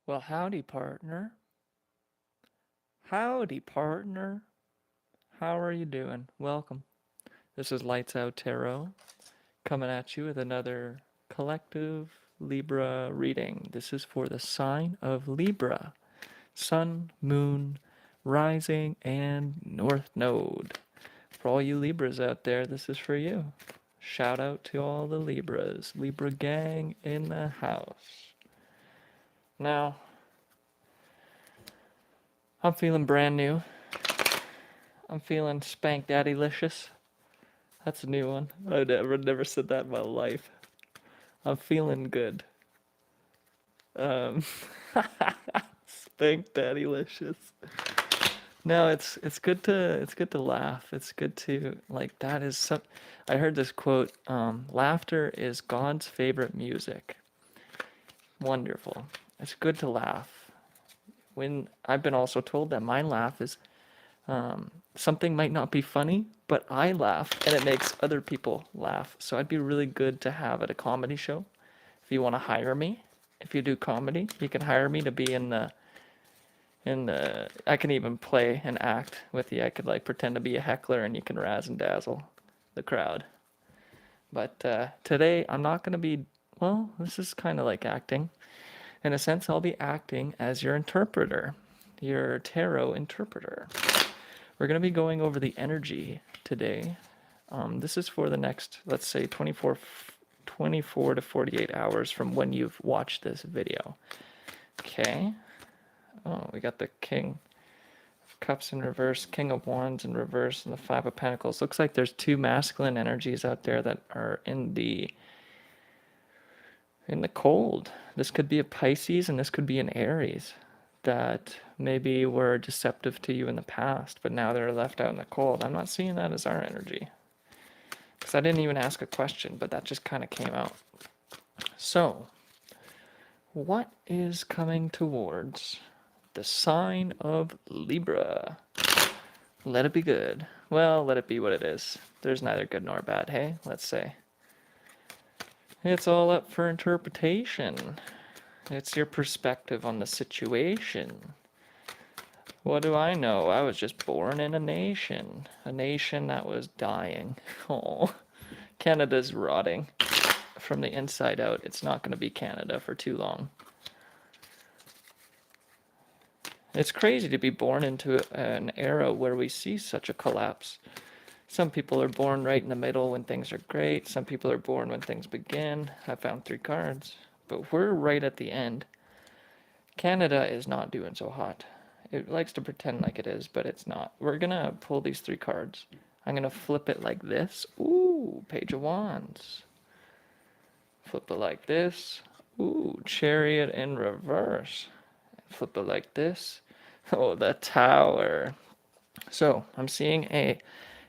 Well, howdy, partner. Howdy, partner. How are you doing? Welcome. This is Lights Out Tarot coming at you with another collective Libra reading. This is for the sign of Libra, Sun, Moon, Rising, and North Node. For all you Libras out there, this is for you. Shout out to all the Libras, Libra gang in the house. Now, I'm feeling brand new. I'm feeling spank daddy-licious. That's a new one. I never said that in my life. I'm feeling good. Um, spank daddy-licious. No, it's good to laugh. It's good to like that is some. I heard this quote. Laughter is God's favorite music. Wonderful. It's good to laugh. When I've been also told that my laugh is something might not be funny, but I laugh and it makes other people laugh. So I'd be really good to have at a comedy show. If you want to hire me, if you do comedy, you can hire me to be in the I can even play and act with you. I could like pretend to be a heckler and you can razz and dazzle the crowd. But today I'm not going to be, well, this is kind of like acting. In a sense, I'll be acting as your interpreter, your tarot interpreter. We're going to be going over the energy today. This is for the next, let's say, 24 to 48 hours from when you've watched this video. Okay. Oh, we got the King of Cups in reverse, King of Wands in reverse, and the Five of Pentacles. Looks like there's two masculine energies out there that are in the cold. This could be a Pisces and this could be an Aries that maybe were deceptive to you in the past, but now they're left out in the cold. I'm not seeing that as our energy because I didn't even ask a question, but that just kind of came out. So, what is coming towards the sign of Libra? Let it be good. Well, let it be what it is. There's neither good nor bad, hey? Let's say. It's all up for interpretation. It's your perspective on the situation. What do I know? I was just born in a nation that was dying. Oh, Canada's rotting from the inside out. It's not going to be Canada for too long. It's crazy to be born into an era where we see such a collapse. Some people are born right in the middle when things are great. Some people are born when things begin. I found 3 cards. But we're right at the end. Canada is not doing so hot. It likes to pretend like it is, but it's not. We're going to pull these 3 cards. I'm going to flip it like this. Ooh, Page of Wands. Flip it like this. Ooh, Chariot in reverse. Flip it like this. Oh, the Tower. So, I'm seeing a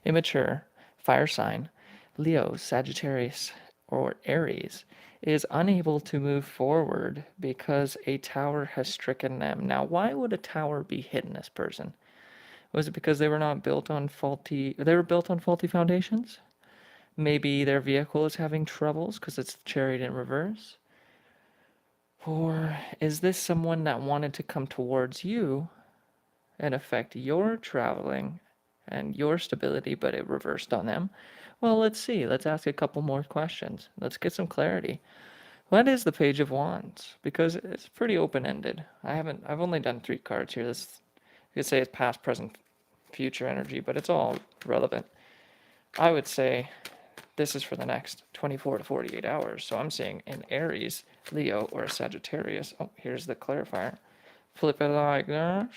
immature fire sign, Leo, Sagittarius, or Aries, is unable to move forward because a tower has stricken them. Now, why would a tower be hitting this person? Was it because they were built on faulty foundations? Maybe their vehicle is having troubles because it's the Chariot in reverse? Or is this someone that wanted to come towards you and affect your traveling and your stability, but it reversed on them? Well, let's see. Let's ask a couple more questions. Let's get some clarity. What is the Page of Wands? Because it's pretty open-ended. I've only done 3 cards here. This, you could say it's past, present, future energy, but it's all relevant. I would say this is for the next 24 to 48 hours. So I'm seeing an Aries, Leo, or a Sagittarius. Oh, here's the clarifier. Flip it like this.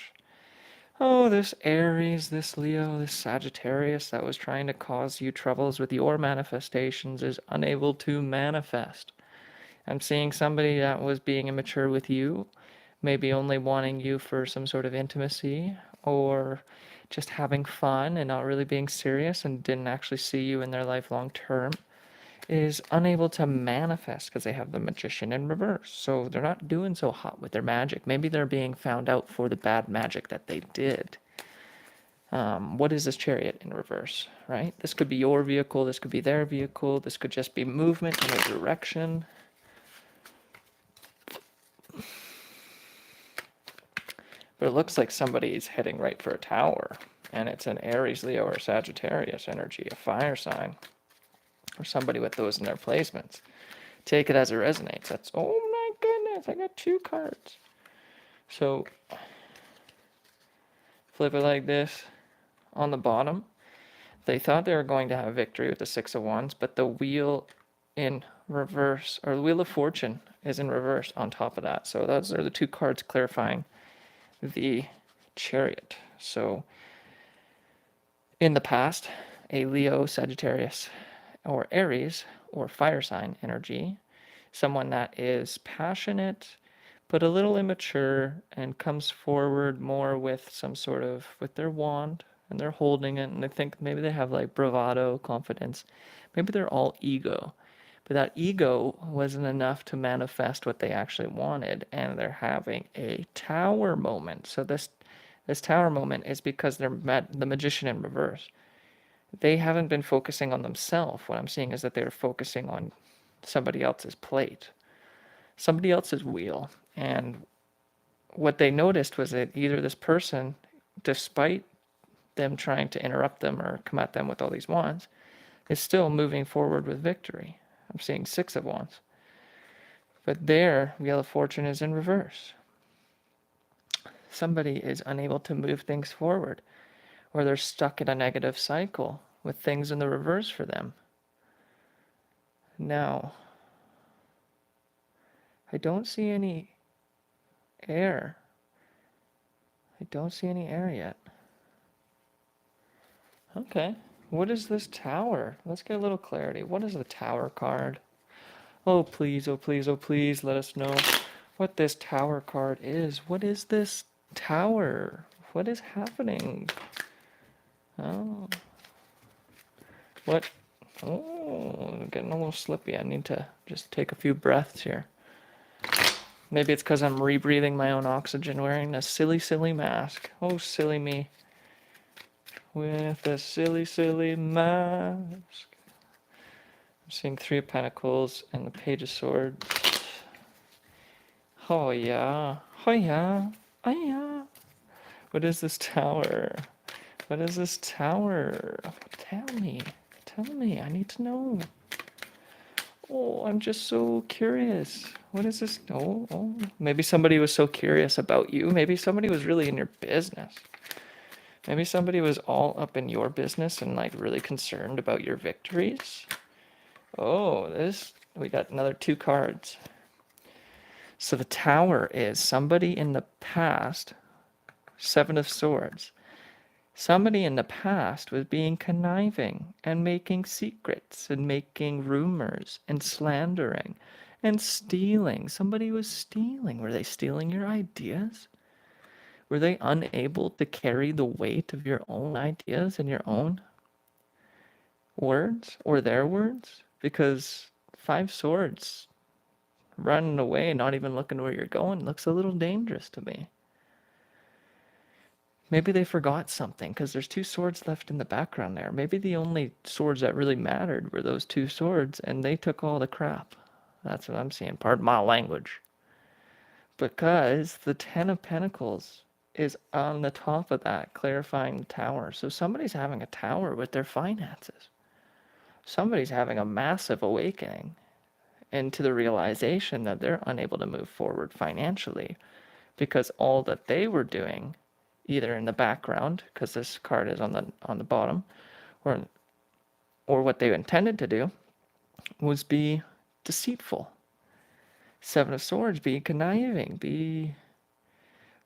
Oh, this Aries, this Leo, this Sagittarius that was trying to cause you troubles with your manifestations is unable to manifest. I'm seeing somebody that was being immature with you, maybe only wanting you for some sort of intimacy or just having fun and not really being serious and didn't actually see you in their life long term, is unable to manifest because they have the Magician in reverse. So they're not doing so hot with their magic. Maybe they're being found out for the bad magic that they did. What is this Chariot in reverse, right? This could be your vehicle. This could be their vehicle. This could just be movement in a direction. But it looks like somebody's heading right for a tower. And it's an Aries, Leo, or Sagittarius energy, a fire sign, or somebody with those in their placements. Take it as it resonates. That's, oh my goodness, I got 2 cards. So flip it like this. On the bottom, they thought they were going to have victory with the 6 of Wands, but the wheel in reverse, or the Wheel of Fortune is in reverse on top of that. So those are the 2 cards clarifying the Chariot. So in the past, a Leo, Sagittarius, or Aries, or fire sign energy, someone that is passionate, but a little immature, and comes forward more with some sort of, with their wand, and they're holding it, and I think maybe they have like bravado, confidence. Maybe they're all ego. But that ego wasn't enough to manifest what they actually wanted, and they're having a tower moment. So this tower moment is because they're the magician in reverse. They haven't been focusing on themselves. What I'm seeing is that they're focusing on somebody else's plate, somebody else's wheel. And what they noticed was that either this person, despite them trying to interrupt them or come at them with all these wands, is still moving forward with victory. I'm seeing 6 of Wands. But their Wheel of Fortune is in reverse. Somebody is unable to move things forward, or they're stuck in a negative cycle with things in the reverse for them. Now, I don't see any air. I don't see any air yet. Okay. What is this tower? Let's get a little clarity. What is the tower card? Oh, please, oh, please, oh, please, let us know what this tower card is. What is this tower? What is happening? Oh. What? Oh, getting a little slippy. I need to just take a few breaths here. Maybe it's because I'm rebreathing my own oxygen wearing a silly, silly mask. Oh, silly me. With a silly, silly mask. I'm seeing 3 of Pentacles and the Page of Swords. Oh yeah. Oh yeah. Oh yeah. What is this tower? What is this tower? Tell me. Tell me. I need to know. Oh, I'm just so curious. What is this? Oh. Maybe somebody was so curious about you. Maybe somebody was really in your business. Maybe somebody was all up in your business and like really concerned about your victories. Oh, we got another 2 cards. So the tower is somebody in the past, 7 of Swords. Somebody in the past was being conniving and making secrets and making rumors and slandering and stealing. Somebody was stealing. Were they stealing your ideas? Were they unable to carry the weight of your own ideas and your own words or their words? Because 5 swords running away, not even looking where you're going, looks a little dangerous to me. Maybe they forgot something because there's 2 swords left in the background there. Maybe the only swords that really mattered were those 2 swords and they took all the crap. That's what I'm seeing. Pardon my language. Because the 10 of Pentacles is on the top of that, clarifying the tower. So somebody's having a tower with their finances. Somebody's having a massive awakening into the realization that they're unable to move forward financially because all that they were doing, either in the background, because this card is on the bottom, or what they intended to do, was be deceitful. 7 of Swords, be conniving, be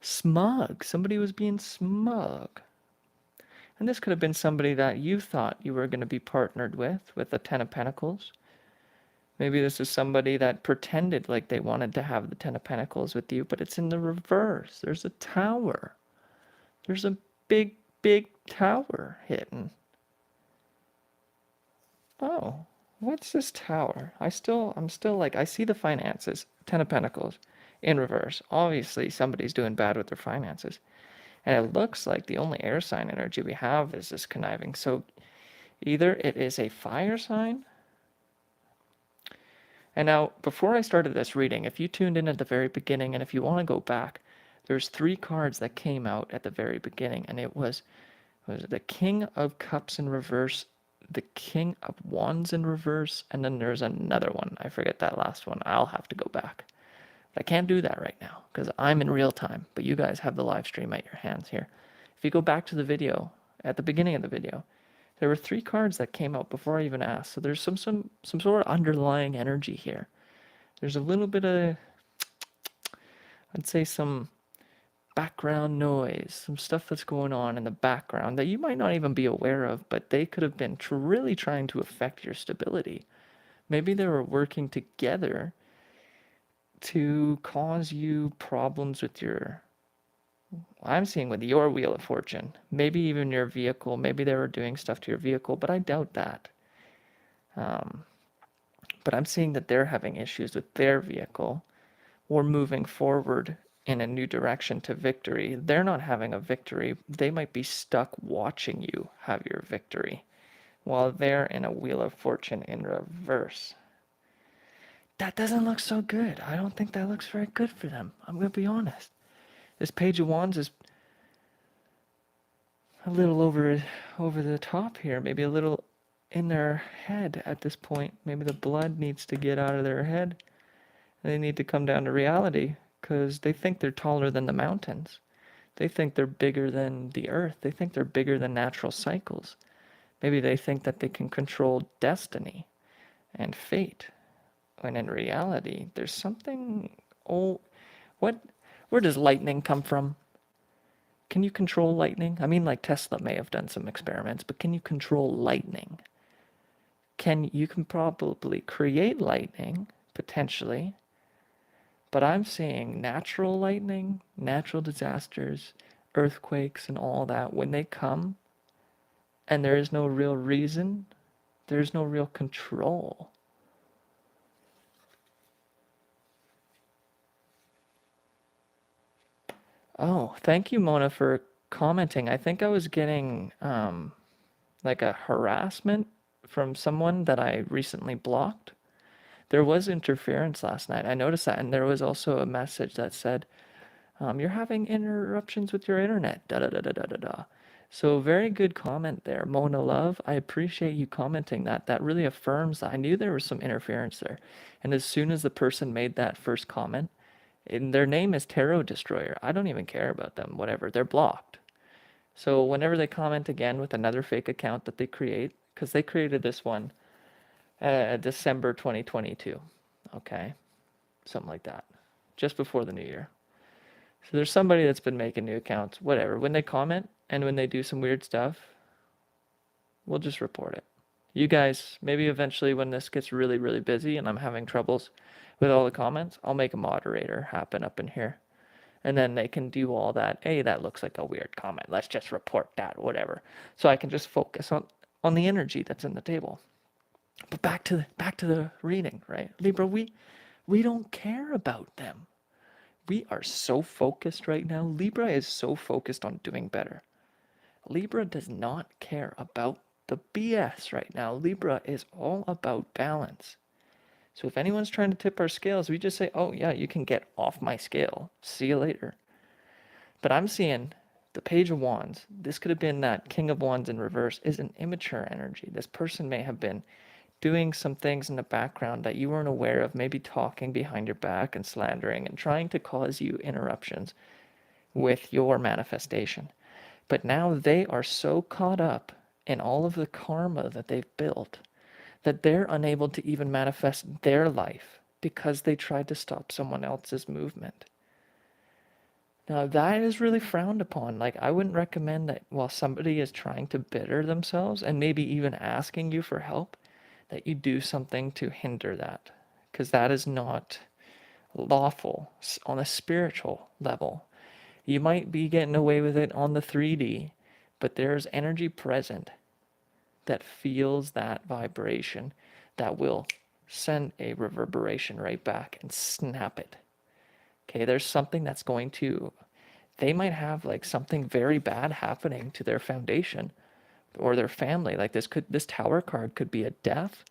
smug. Somebody was being smug. And this could have been somebody that you thought you were going to be partnered with the 10 of Pentacles. Maybe this is somebody that pretended like they wanted to have the 10 of Pentacles with you, but it's in the reverse. There's a tower. There's a big, big tower hidden. Oh, what's this tower? I'm still like, I see the finances, 10 of Pentacles, in reverse. Obviously, somebody's doing bad with their finances. And it looks like the only air sign energy we have is this conniving. So either it is a fire sign. And now, before I started this reading, if you tuned in at the very beginning, and if you want to go back, There's three cards that came out at the very beginning, and it was the King of Cups in reverse, the King of Wands in reverse, and then there's another one. I forget that last one. I'll have to go back. But I can't do that right now because I'm in real time, but you guys have the live stream at your hands here. If you go back to the video, at the beginning of the video, there were three cards that came out before I even asked. So there's some sort of underlying energy here. There's a little bit of, I'd say, some background noise, some stuff that's going on in the background that you might not even be aware of, but they could have been really trying to affect your stability. Maybe they were working together to cause you problems with your, I'm seeing with your Wheel of Fortune, maybe even your vehicle. Maybe they were doing stuff to your vehicle, but I doubt that. But I'm seeing that they're having issues with their vehicle or moving forward in a new direction to victory. They're not having a victory. They might be stuck watching you have your victory while they're in a Wheel of Fortune in reverse. That doesn't look so good. I don't think that looks very good for them. I'm going to be honest. This Page of Wands is a little over the top here. Maybe a little in their head at this point. Maybe the blood needs to get out of their head. And they need to come down to reality because they think they're taller than the mountains. They think they're bigger than the earth. They think they're bigger than natural cycles. Maybe they think that they can control destiny and fate. When in reality, there's something, where does lightning come from? Can you control lightning? I mean, like Tesla may have done some experiments, but can you control lightning? You can probably create lightning, potentially, but I'm seeing natural lightning, natural disasters, earthquakes, and all that. When they come and there is no real reason, there's no real control. Oh, thank you, Mona, for commenting. I think I was getting like a harassment from someone that I recently blocked. There was interference last night. I noticed that, and there was also a message that said, "You're having interruptions with your internet." Da da da da da da da. So very good comment there, Mona Love. I appreciate you commenting that. That really affirms that. I knew there was some interference there, and as soon as the person made that first comment, and their name is Tarot Destroyer. I don't even care about them. Whatever, they're blocked. So whenever they comment again with another fake account that they create, because they created this one December 2022, okay, something like that, just before the new year. So there's somebody that's been making new accounts, whatever. When they comment and when they do some weird stuff, we'll just report it. You guys, maybe eventually when this gets really, really busy and I'm having troubles with all the comments, I'll make a moderator happen up in here. And then they can do all that. Hey, that looks like a weird comment. Let's just report that, whatever. So I can just focus on the energy that's in the table. But back to the reading, right? Libra, we don't care about them. We are so focused right now. Libra is so focused on doing better. Libra does not care about the BS right now. Libra is all about balance. So if anyone's trying to tip our scales, we just say, oh yeah, you can get off my scale. See you later. But I'm seeing the Page of Wands. This could have been that King of Wands in reverse is an immature energy. This person may have been doing some things in the background that you weren't aware of, maybe talking behind your back and slandering and trying to cause you interruptions with your manifestation. But now they are so caught up in all of the karma that they've built that they're unable to even manifest their life because they tried to stop someone else's movement. Now that is really frowned upon. Like, I wouldn't recommend that while somebody is trying to better themselves and maybe even asking you for help, that you do something to hinder that, because that is not lawful on a spiritual level. You might be getting away with it on the 3D, but there's energy present that feels that vibration that will send a reverberation right back and snap it. Okay, there's something that's going to, they might have like something very bad happening to their foundation or their family. Like this Tower card could be a death,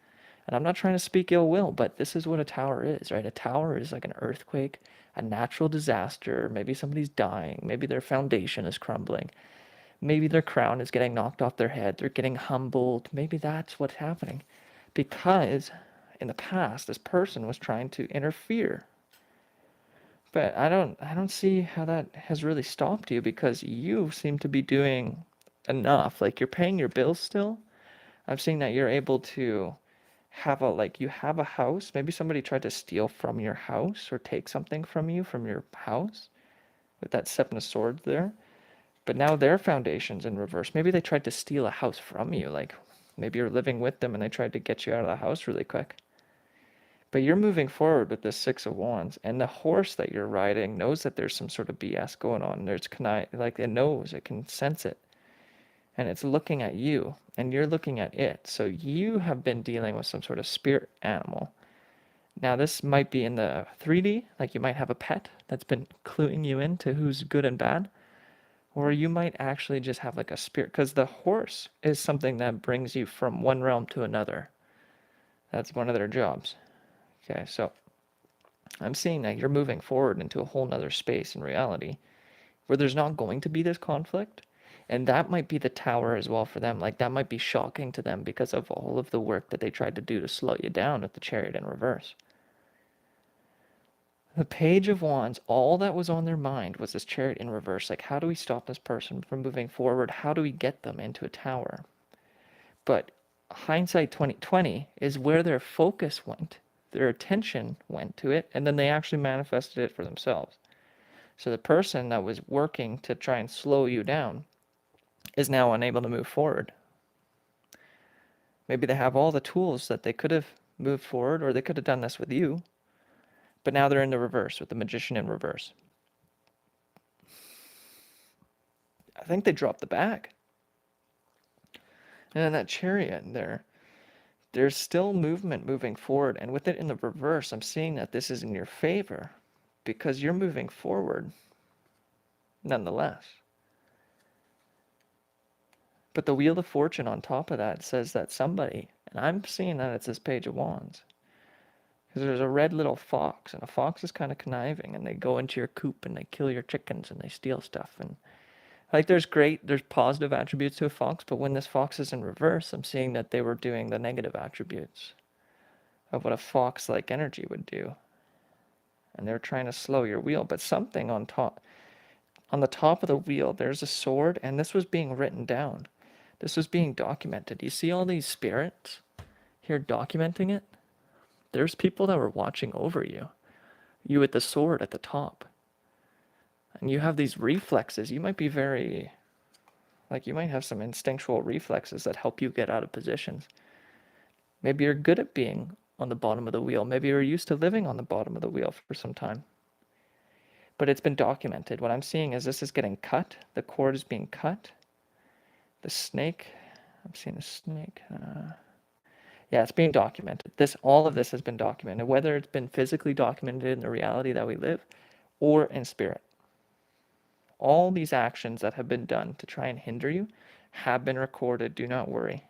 And I'm not trying to speak ill will, but this is what a tower is, right? A tower is like an earthquake, a natural disaster. Maybe somebody's dying. Maybe their foundation is crumbling. Maybe their crown is getting knocked off their head. They're getting humbled. Maybe that's what's happening. Because in the past, this person was trying to interfere. But I don't see how that has really stopped you, because you seem to be doing enough. Like, you're paying your bills still. I'm seeing that you're able to have a, like, you have a house. Maybe somebody tried to steal from your house or take something from you from your house with that Seven of Swords there. But now their foundation's in reverse. Maybe they tried to steal a house from you. Like, maybe you're living with them and they tried to get you out of the house really quick. But you're moving forward with this Six of Wands, and the horse that you're riding knows that there's some sort of BS going on. There's like, it knows, it can sense it, and it's looking at you, and you're looking at it. So you have been dealing with some sort of spirit animal. Now this might be in the 3D, like you might have a pet that's been cluing you into who's good and bad, or you might actually just have like a spirit, because the horse is something that brings you from one realm to another. That's one of their jobs. Okay, so I'm seeing that you're moving forward into a whole nother space in reality where there's not going to be this conflict. And that might be the tower as well for them. Like, that might be shocking to them because of all of the work that they tried to do to slow you down with the Chariot in reverse. The Page of Wands, all that was on their mind was this Chariot in reverse. Like, how do we stop this person from moving forward? How do we get them into a tower? But hindsight 2020 is where their focus went. Their attention went to it, and then they actually manifested it for themselves. So the person that was working to try and slow you down is now unable to move forward. Maybe they have all the tools that they could have moved forward, or they could have done this with you, but now they're in the reverse with the Magician in reverse. I think they dropped the bag. And then that Chariot there, there's still movement moving forward, and with it in the reverse, I'm seeing that this is in your favor because you're moving forward nonetheless. But the Wheel of Fortune on top of that says that somebody, and I'm seeing that it's this Page of Wands, because there's a red little fox, and a fox is kind of conniving, and they go into your coop and they kill your chickens and they steal stuff. And like, there's positive attributes to a fox, but when this fox is in reverse, I'm seeing that they were doing the negative attributes of what a fox-like energy would do. And they're trying to slow your wheel, but something on the top of the wheel, there's a sword, and this was being written down. This was being documented. You see all these spirits here documenting it? There's people that were watching over you. You with the sword at the top. And you have these reflexes. You might be you might have some instinctual reflexes that help you get out of positions. Maybe you're good at being on the bottom of the wheel. Maybe you're used to living on the bottom of the wheel for some time. But it's been documented. What I'm seeing is this is getting cut. The cord is being cut. The snake, I'm seeing a snake. Yeah, it's being documented. All of this has been documented, whether it's been physically documented in the reality that we live or in spirit. All these actions that have been done to try and hinder you have been recorded. Do not worry.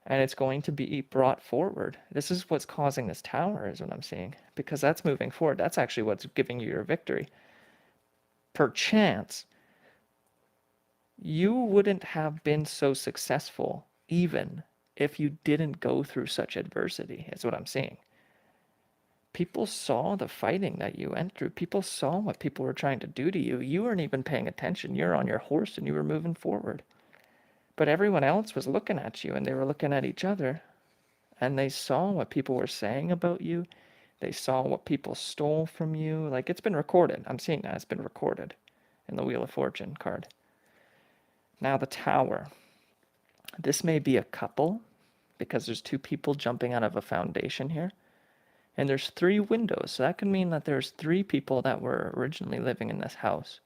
And it's going to be brought forward. This is what's causing this tower, is what I'm seeing, because that's moving forward. That's actually what's giving you your victory. Perchance, you wouldn't have been so successful even if you didn't go through such adversity, is what I'm seeing. People saw the fighting that you went through. People saw what people were trying to do to you. You weren't even paying attention. You're on your horse and you were moving forward. But everyone else was looking at you, and they were looking at each other, and they saw what people were saying about you. They saw what people stole from you. Like, it's been recorded. I'm seeing that it's been recorded in the Wheel of Fortune card. Now the tower. This may be a couple, because there's two people jumping out of a foundation here. And there's 3 windows, so that could mean that there's 3 people that were originally living in this house.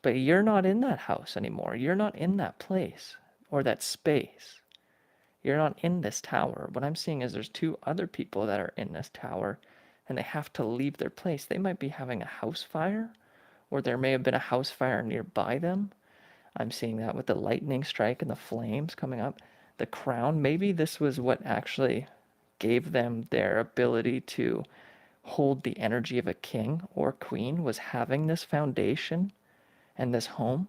But you're not in that house anymore. You're not in that place or that space. You're not in this tower. What I'm seeing is there's 2 other people that are in this tower, and they have to leave their place. They might be having a house fire, or there may have been a house fire nearby them. I'm seeing that with the lightning strike and the flames coming up. the crown. Maybe this was what actually gave them their ability to hold the energy of a king or queen, was having this foundation and this home.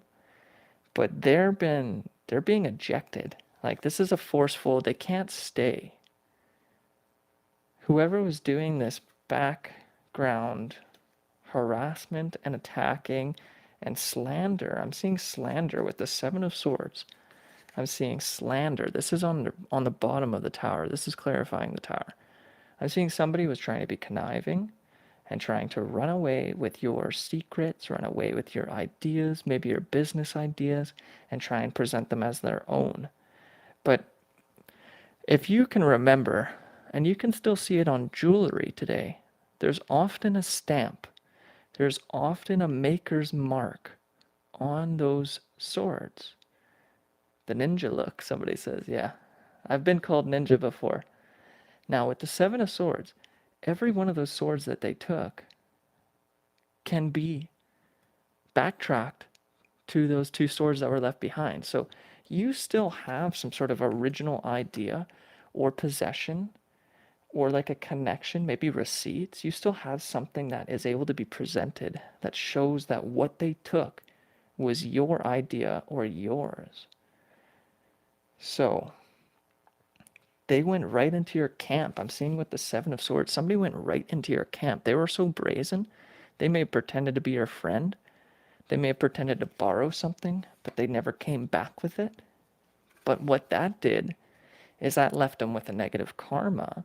But they're being ejected. Like, this is a forceful, they can't stay. Whoever was doing this background harassment and attacking and slander. I'm seeing slander with the Seven of Swords. I'm seeing slander. This is on the bottom of the tower. This is clarifying the tower. I'm seeing somebody was trying to be conniving and trying to run away with your secrets, run away with your ideas, maybe your business ideas, and try and present them as their own. But if you can remember, and you can still see it on jewelry today, there's often a stamp. There's often a maker's mark on those swords. The ninja look, somebody says. Yeah, I've been called ninja before. Now, with the Seven of Swords, every one of those swords that they took can be backtracked to those two swords that were left behind. So you still have some sort of original idea or possession or like a connection, maybe receipts. You still have something that is able to be presented that shows that what they took was your idea or yours. So they went right into your camp. I'm seeing with the Seven of Swords, somebody went right into your camp. They were so brazen. They may have pretended to be your friend. They may have pretended to borrow something, but they never came back with it. But what that did is that left them with a negative karma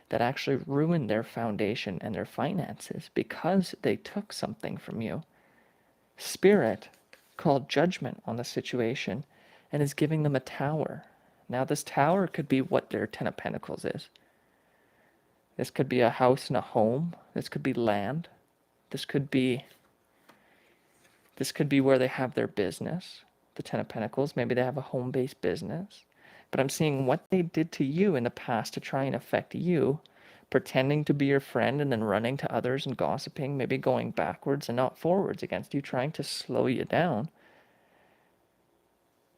that actually ruined their foundation and their finances because they took something from you. Spirit called judgment on the situation and is giving them a tower. Now, this tower could be what their Ten of Pentacles is. This could be a house and a home. This could be land. This could be where they have their business. The Ten of Pentacles, maybe they have a home-based business. But I'm seeing what they did to you in the past to try and affect you, pretending to be your friend and then running to others and gossiping, maybe going backwards and not forwards against you, trying to slow you down,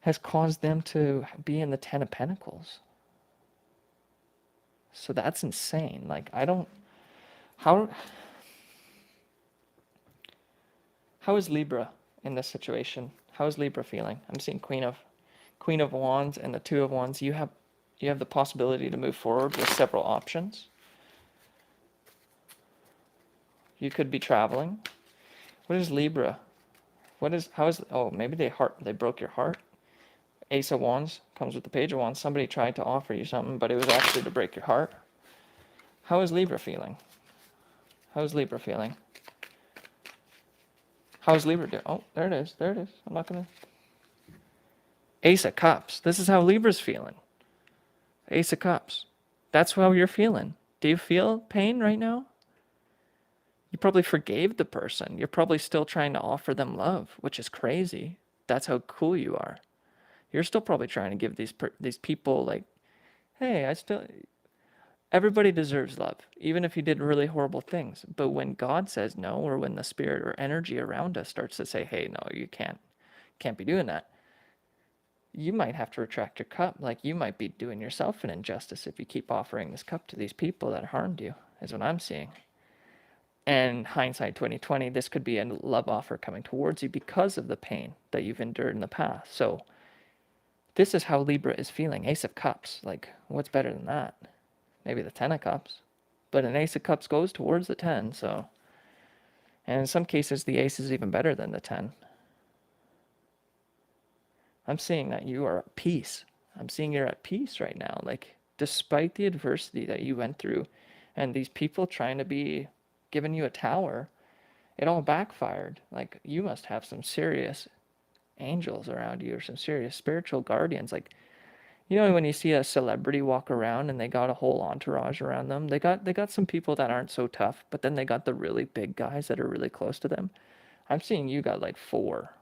has caused them to be in the Ten of Pentacles. So that's insane. Like, how is Libra in this situation? How is Libra feeling? I'm seeing Queen of Wands and the Two of Wands. You have the possibility to move forward with several options. You could be traveling. What is Libra? Oh, maybe they broke your heart. Ace of Wands comes with the Page of Wands. Somebody tried to offer you something, but it was actually to break your heart. How is Libra feeling? How is Libra feeling? How is Libra doing? Oh, there it is. There it is. I'm not going to... Ace of Cups. This is how Libra's feeling. Ace of Cups. That's how you're feeling. Do you feel pain right now? You probably forgave the person. You're probably still trying to offer them love, which is crazy. That's how cool you are. You're still probably trying to give these people, like, hey, everybody deserves love, even if you did really horrible things. But when God says no, or when the spirit or energy around us starts to say, hey, no, you can't be doing that, you might have to retract your cup. Like, you might be doing yourself an injustice if you keep offering this cup to these people that harmed you, is what I'm seeing. And hindsight 2020, this could be a love offer coming towards you because of the pain that you've endured in the past. So this is how Libra is feeling. Ace of Cups. Like, what's better than that? Maybe the Ten of Cups. But an Ace of Cups goes towards the 10, so... And in some cases, the Ace is even better than the 10. I'm seeing that you are at peace. I'm seeing you're at peace right now. Like, despite the adversity that you went through, and these people trying to be giving you a tower, it all backfired. Like, you must have some serious angels around you or some serious spiritual guardians. Like, you know, when you see a celebrity walk around and they got a whole entourage around them, they got some people that aren't so tough, but then they got the really big guys that are really close to them. I'm seeing you got like 4,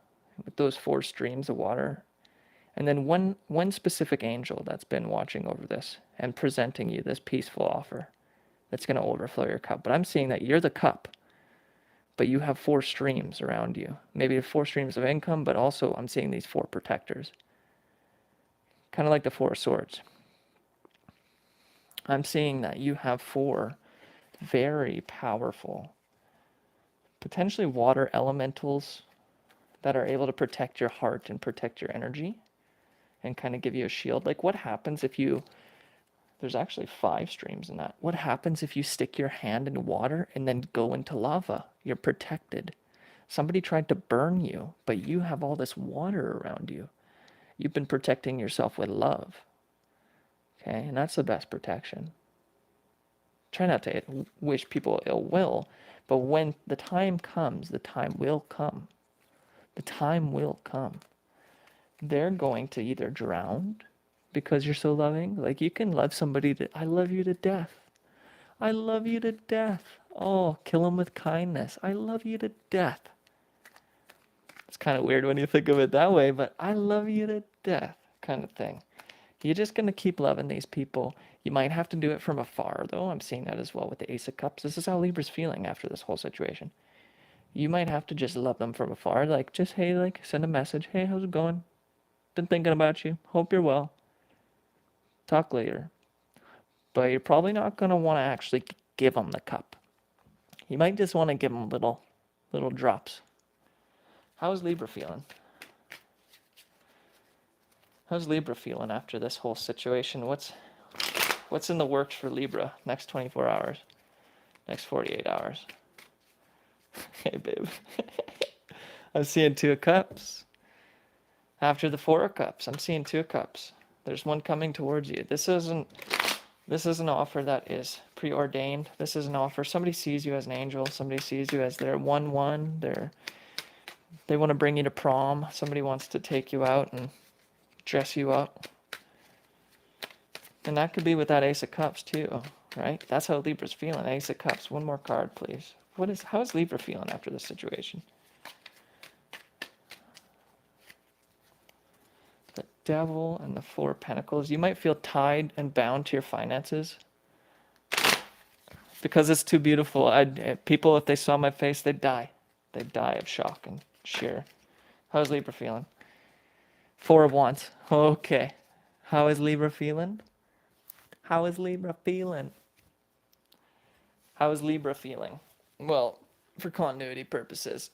with those 4 streams of water. And then one specific angel that's been watching over this and presenting you this peaceful offer that's going to overflow your cup. But I'm seeing that you're the cup, but you have 4 streams around you. Maybe 4 streams of income, but also I'm seeing these 4 protectors. kind of like the Four of Swords. I'm seeing that you have 4 very powerful, potentially water elementals that are able to protect your heart and protect your energy and kind of give you a shield. Like, what happens if you, there's actually 5 streams in that. What happens if you stick your hand in water and then go into lava? You're protected. Somebody tried to burn you, but you have all this water around you. You've been protecting yourself with love. Okay, and that's the best protection. Try not to wish people ill will, but when the time comes, the time will come. The time will come. They're going to either drown because you're so loving. Like, you can love somebody that, I love you to death. I love you to death. Oh, kill them with kindness. I love you to death. It's kind of weird when you think of it that way, but I love you to death kind of thing. You're just going to keep loving these people. You might have to do it from afar, though. I'm seeing that as well with the Ace of Cups. This is how Libra's feeling after this whole situation. You might have to just love them from afar. Like, just, hey, like, send a message. Hey, how's it going? Been thinking about you. Hope you're well. Talk later. But you're probably not going to want to actually give them the cup. You might just want to give them little drops. How's Libra feeling? How's Libra feeling after this whole situation? What's in the works for Libra next 24 hours? Next 48 hours? Hey, babe. I'm seeing 2 of Cups. After the 4 of Cups, I'm seeing 2 of Cups. There's one coming towards you. This is an offer that is preordained. This is an offer. Somebody sees you as an angel. Somebody sees you as their 1-1. They want to bring you to prom. Somebody wants to take you out and dress you up. And that could be with that Ace of Cups too, right? That's how Libra's feeling. Ace of Cups. One more card, please. How is Libra feeling after this situation? The Devil and the 4 of Pentacles. You might feel tied and bound to your finances because it's too beautiful. People, if they saw my face, they'd die. They'd die of shock and sheer. How's Libra feeling? 4 of Wands. Okay. How is Libra feeling? How is Libra feeling? How is Libra feeling? Well, for continuity purposes,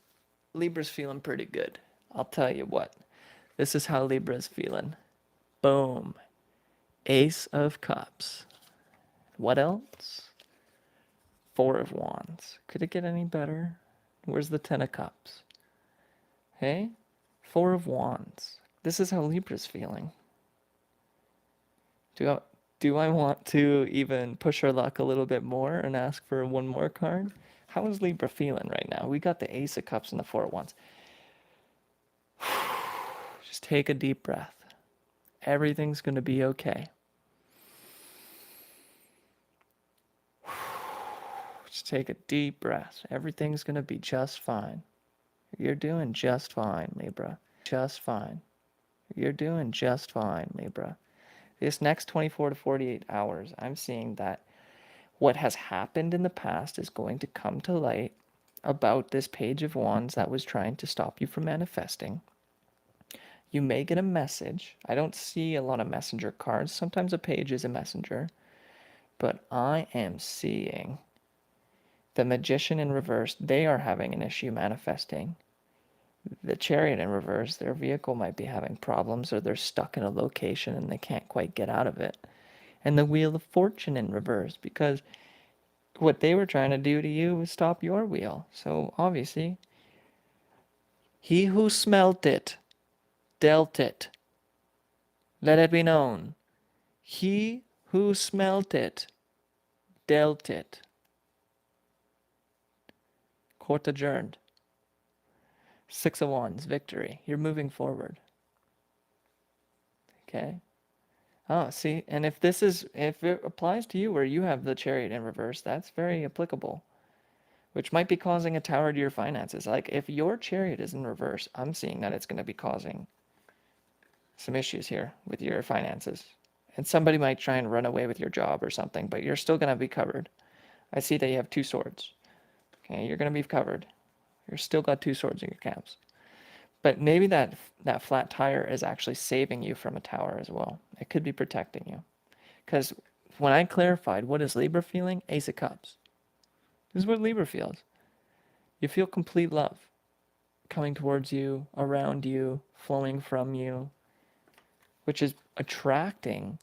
Libra's feeling pretty good. I'll tell you what. This is how Libra's feeling. Boom. Ace of Cups. What else? 4 of Wands. Could it get any better? Where's the 10 of Cups? Hey? 4 of Wands. This is how Libra's feeling. Do I want to even push our luck a little bit more and ask for one more card? How is Libra feeling right now? We got the Ace of Cups and the 4 of Wands. Just take a deep breath. Everything's going to be okay. Just take a deep breath. Everything's going to be just fine. You're doing just fine, Libra. Just fine. You're doing just fine, Libra. This next 24 to 48 hours, I'm seeing that what has happened in the past is going to come to light about this Page of Wands that was trying to stop you from manifesting. You may get a message. I don't see a lot of messenger cards. Sometimes a page is a messenger. But I am seeing the Magician in reverse. They are having an issue manifesting. The Chariot in reverse, their vehicle might be having problems, or they're stuck in a location and they can't quite get out of it. And the Wheel of Fortune in reverse, because what they were trying to do to you was stop your wheel. So obviously, he who smelt it, dealt it. Let it be known. He who smelt it, dealt it. Court adjourned. 6 of Wands, victory. You're moving forward. Okay? Oh, see, and if it applies to you where you have the Chariot in reverse, that's very applicable, which might be causing a tower to your finances. Like, if your Chariot is in reverse, I'm seeing that it's going to be causing some issues here with your finances. And somebody might try and run away with your job or something, but you're still going to be covered. I see that you have 2 swords. Okay, you're going to be covered. You're still got 2 swords in your camps. But maybe that flat tire is actually saving you from a tower as well. It could be protecting you. Because when I clarified what is Libra feeling, Ace of Cups. This is what Libra feels. You feel complete love coming towards you, around you, flowing from you, which is attracting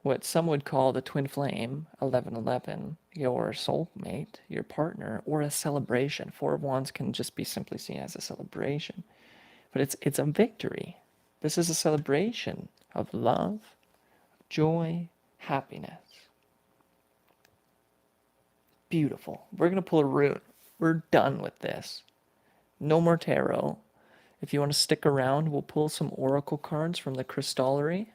what some would call the twin flame, 1111, your soulmate, your partner, or a celebration. Four of Wands can just be simply seen as a celebration. But it's a victory. This is a celebration of love, joy, happiness. Beautiful. We're going to pull a rune. We're done with this. No more tarot. If you want to stick around, we'll pull some oracle cards from the crystallery.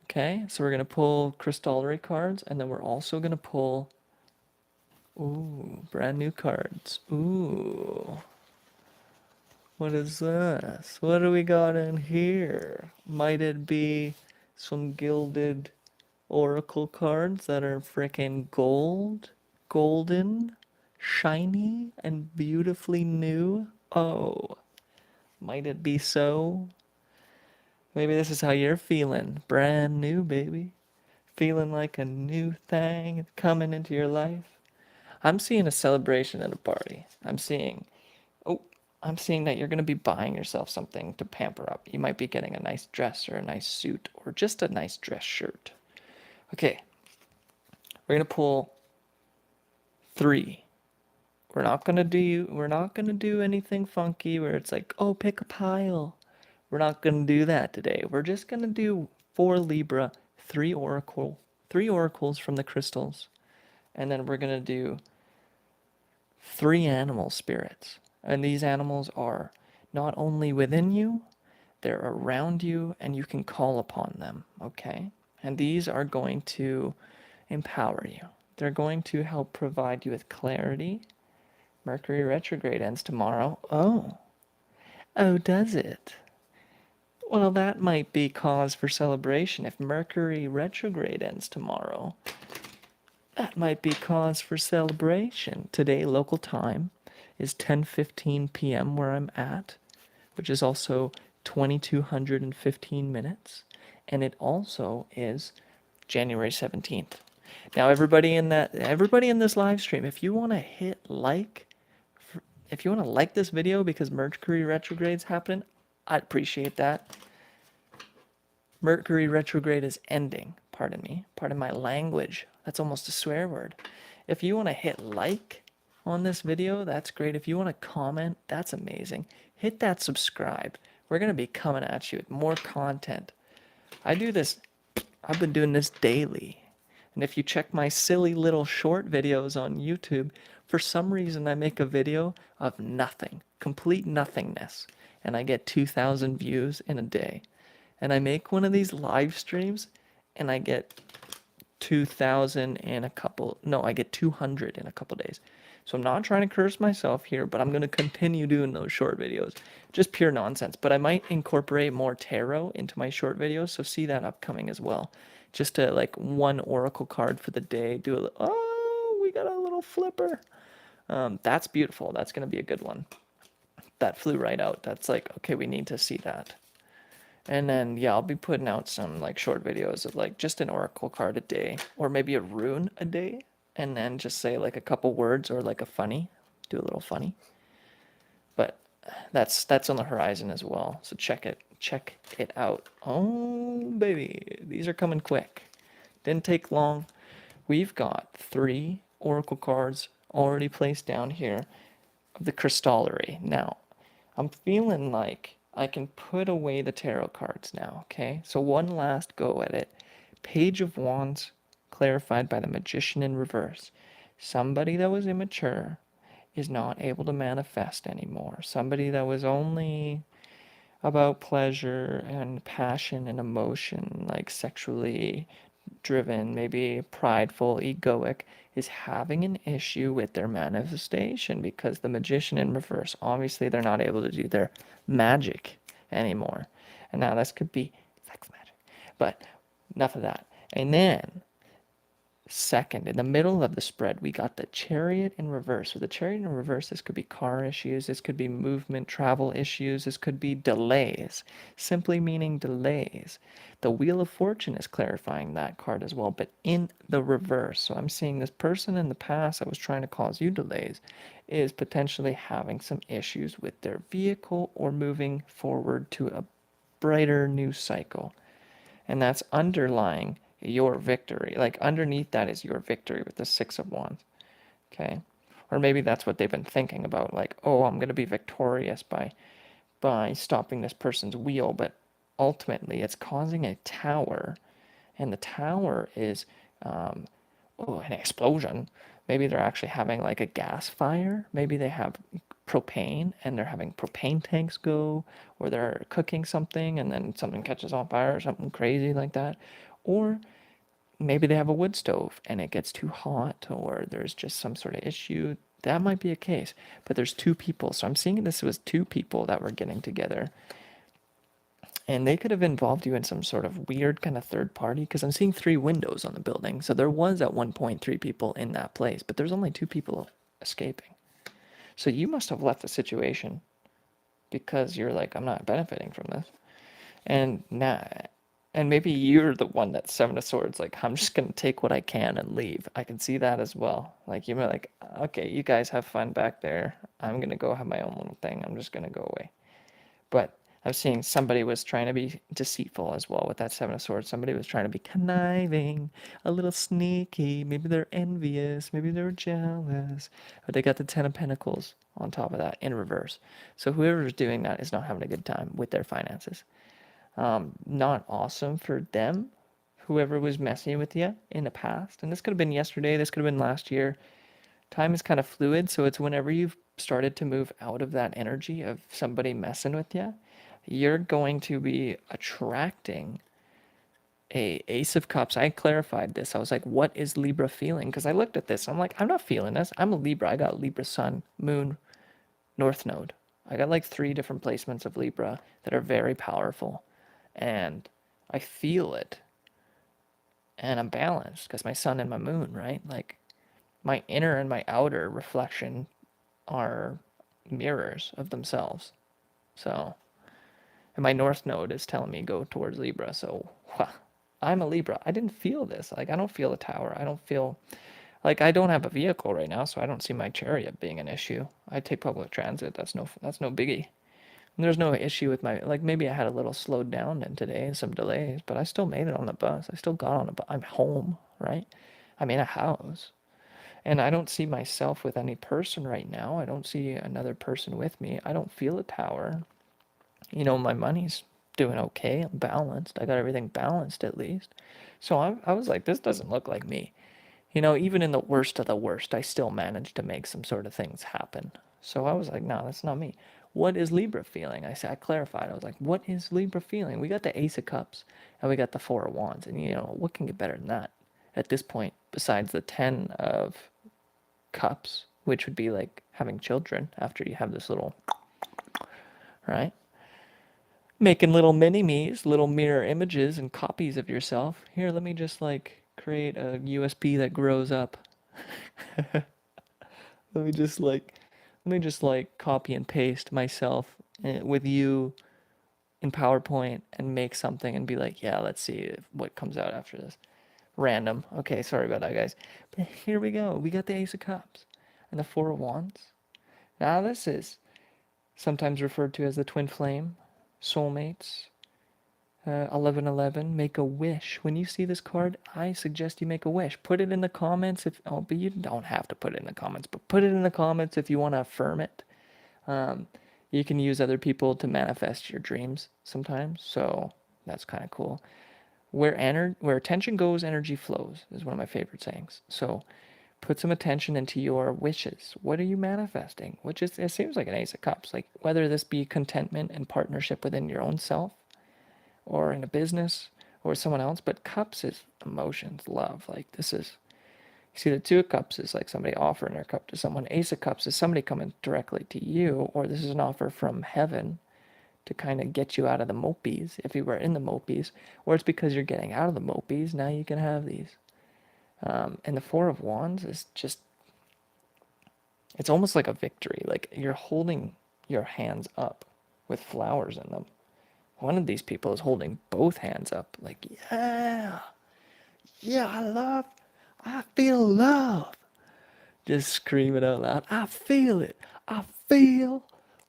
Okay, so we're going to pull crystallery cards, and then we're also going to pull, ooh, brand new cards. Ooh. What is this? What do we got in here? Might it be some gilded oracle cards that are freaking golden, shiny, and beautifully new? Oh, might it be so? Maybe this is how you're feeling. Brand new, baby. Feeling like a new thing coming into your life. I'm seeing a celebration at a party. Oh, I'm seeing that you're going to be buying yourself something to pamper up. You might be getting a nice dress or a nice suit or just a nice dress shirt. Okay, we're going to pull 3. We're not going to do anything funky where it's like, "Oh, pick a pile." We're not going to do that today. We're just going to do 4 Libra, 3 oracles from the crystals. And then we're going to do 3 animal spirits. And these animals are not only within you, they're around you, and you can call upon them, okay? And these are going to empower you. They're going to help provide you with clarity. Mercury retrograde ends tomorrow. Oh, does it? Well, that might be cause for celebration. If Mercury retrograde ends tomorrow, that might be cause for celebration. Today, local time, is 10:15 p.m. where I'm at, which is also 2215 minutes, and it also is January 17th. Now, everybody in this live stream, if you want to if you want to like this video because Mercury retrograde's happening, I'd appreciate that. Mercury retrograde is ending. Pardon me. Pardon my language. That's almost a swear word. If you want to hit like on this video, that's great. If you want to comment, that's amazing. Hit that subscribe. We're going to be coming at you with more content. I've been doing this daily. And if you check my silly little short videos on YouTube, for some reason I make a video of nothing, complete nothingness, and I get 2,000 views in a day. And I make one of these live streams and I get 2,000 in a couple, no, I get 200 in a couple days. So I'm not trying to curse myself here, but I'm going to continue doing those short videos. Just pure nonsense. But I might incorporate more tarot into my short videos, so see that upcoming as well. Just to like 1 oracle card for the day. Oh, we got a little flipper. That's beautiful. That's going to be a good one. That flew right out. That's like, okay, we need to see that. And then, yeah, I'll be putting out some like short videos of like just an oracle card a day, or maybe a rune a day, and then just say like a couple words or like a funny, do a little funny. But that's on the horizon as well. So check it out. Oh, baby, these are coming quick. Didn't take long. We've got 3 oracle cards already placed down here of the crystallery. Now, I'm feeling like I can put away the tarot cards now, okay? So one last go at it. Page of Wands clarified by the Magician in reverse. Somebody that was immature is not able to manifest anymore. Somebody that was only about pleasure and passion and emotion, like sexually driven, maybe prideful, egoic, is having an issue with their manifestation because the Magician in reverse, obviously they're not able to do their magic anymore. And now this could be sex magic. But enough of that. And then Second, in the middle of the spread, we got the Chariot in reverse. With the Chariot in reverse, this could be car issues, this could be movement, travel issues, this could be delays, simply meaning delays. The Wheel of Fortune is clarifying that card as well, but in the reverse. So I'm seeing this person in the past that was trying to cause you delays is potentially having some issues with their vehicle or moving forward to a brighter new cycle. And that's underlying your victory. Like underneath that is your victory with the Six of Wands. Okay. Or maybe that's what they've been thinking about, like, oh, I'm gonna be victorious by stopping this person's wheel, but ultimately it's causing a tower, and the tower is an explosion. Maybe they're actually having like a gas fire. Maybe they have propane and they're having propane tanks go, or they're cooking something and then something catches on fire or something crazy like that. Or maybe they have a wood stove and it gets too hot, or there's just some sort of issue. That might be a case. But there's two people. So I'm seeing this was two people that were getting together. And they could have involved you in some sort of weird kind of third party, because I'm seeing three windows on the building. So there was at one point three people in that place, but there's only two people escaping. So you must have left the situation because you're like, I'm not benefiting from this. And now, and maybe you're the one that's Seven of Swords. Like, I'm just gonna take what I can and leave. I can see that as well. Like you're like, okay, you guys have fun back there. I'm gonna go have my own little thing. I'm just gonna go away. But I'm seeing somebody was trying to be deceitful as well with that Seven of Swords. Somebody was trying to be conniving, a little sneaky. Maybe they're envious. Maybe they're jealous. But they got the Ten of Pentacles on top of that in reverse. So whoever's doing that is not having a good time with their finances. Not awesome for them. Whoever was messing with you in the past. And this could have been yesterday. This could have been last year. Time is kind of fluid. So it's whenever you've started to move out of that energy of somebody messing with you, you're going to be attracting a Ace of Cups. I clarified this. I was like, what is Libra feeling? Because I looked at this. I'm like, I'm not feeling this. I'm a Libra. I got Libra Sun, Moon, North Node. I got like 3 different placements of Libra that are very powerful. And I feel it. And I'm balanced because my Sun and my Moon, right? Like my inner and my outer reflection are mirrors of themselves. So, and my North Node is telling me go towards Libra. So, I'm a Libra. I didn't feel this. Like, I don't feel a tower. I don't feel like I don't have a vehicle right now, so I don't see my Chariot being an issue. I take public transit. That's no biggie. And there's no issue with my, like, maybe I had a little slowed down in today and some delays, but I still made it on the bus. I still got on a bus. I'm home, right? I'm in a house. And I don't see myself with any person right now. I don't see another person with me. I don't feel a tower. You know, my money's doing okay. I'm balanced. I got everything balanced at least. So I was like, this doesn't look like me. You know, even in the worst of the worst, I still managed to make some sort of things happen. So I was like, no, that's not me. What is Libra feeling? I clarified. I was like, what is Libra feeling? We got the Ace of Cups and we got the Four of Wands. And, you know, what can get better than that at this point, besides the 10 of Cups, which would be like having children after you have this little, right? Making little mini-me's, little mirror images and copies of yourself. Here, let me just like create a USB that grows up. Let me just like copy and paste myself with you in PowerPoint and make something and be like, yeah, let's see what comes out after this. Random. Okay, sorry about that, guys. But here we go. We got the Ace of Cups and the Four of Wands. Now this is sometimes referred to as the twin flame, soulmates, 1111, make a wish. When you see this card, I suggest you make a wish. Put it in the comments but you don't have to put it in the comments, but put it in the comments if you want to affirm it. You can use other people to manifest your dreams sometimes, so that's kind of cool. Where attention goes, energy flows is one of my favorite sayings. So put some attention into your wishes. What are you manifesting? It seems like an Ace of Cups. Like whether this be contentment and partnership within your own self, or in a business, or someone else. But Cups is emotions, love. Like this is, you see, the Two of Cups is like somebody offering their cup to someone. Ace of Cups is somebody coming directly to you, or this is an offer from heaven to kind of get you out of the mopies if you were in the mopies, or it's because you're getting out of the mopies. Now you can have these. And the Four of Wands is just, it's almost like a victory. Like you're holding your hands up with flowers in them. One of these people is holding both hands up, like, yeah, yeah, I feel love. Just scream it out loud. I feel it. I feel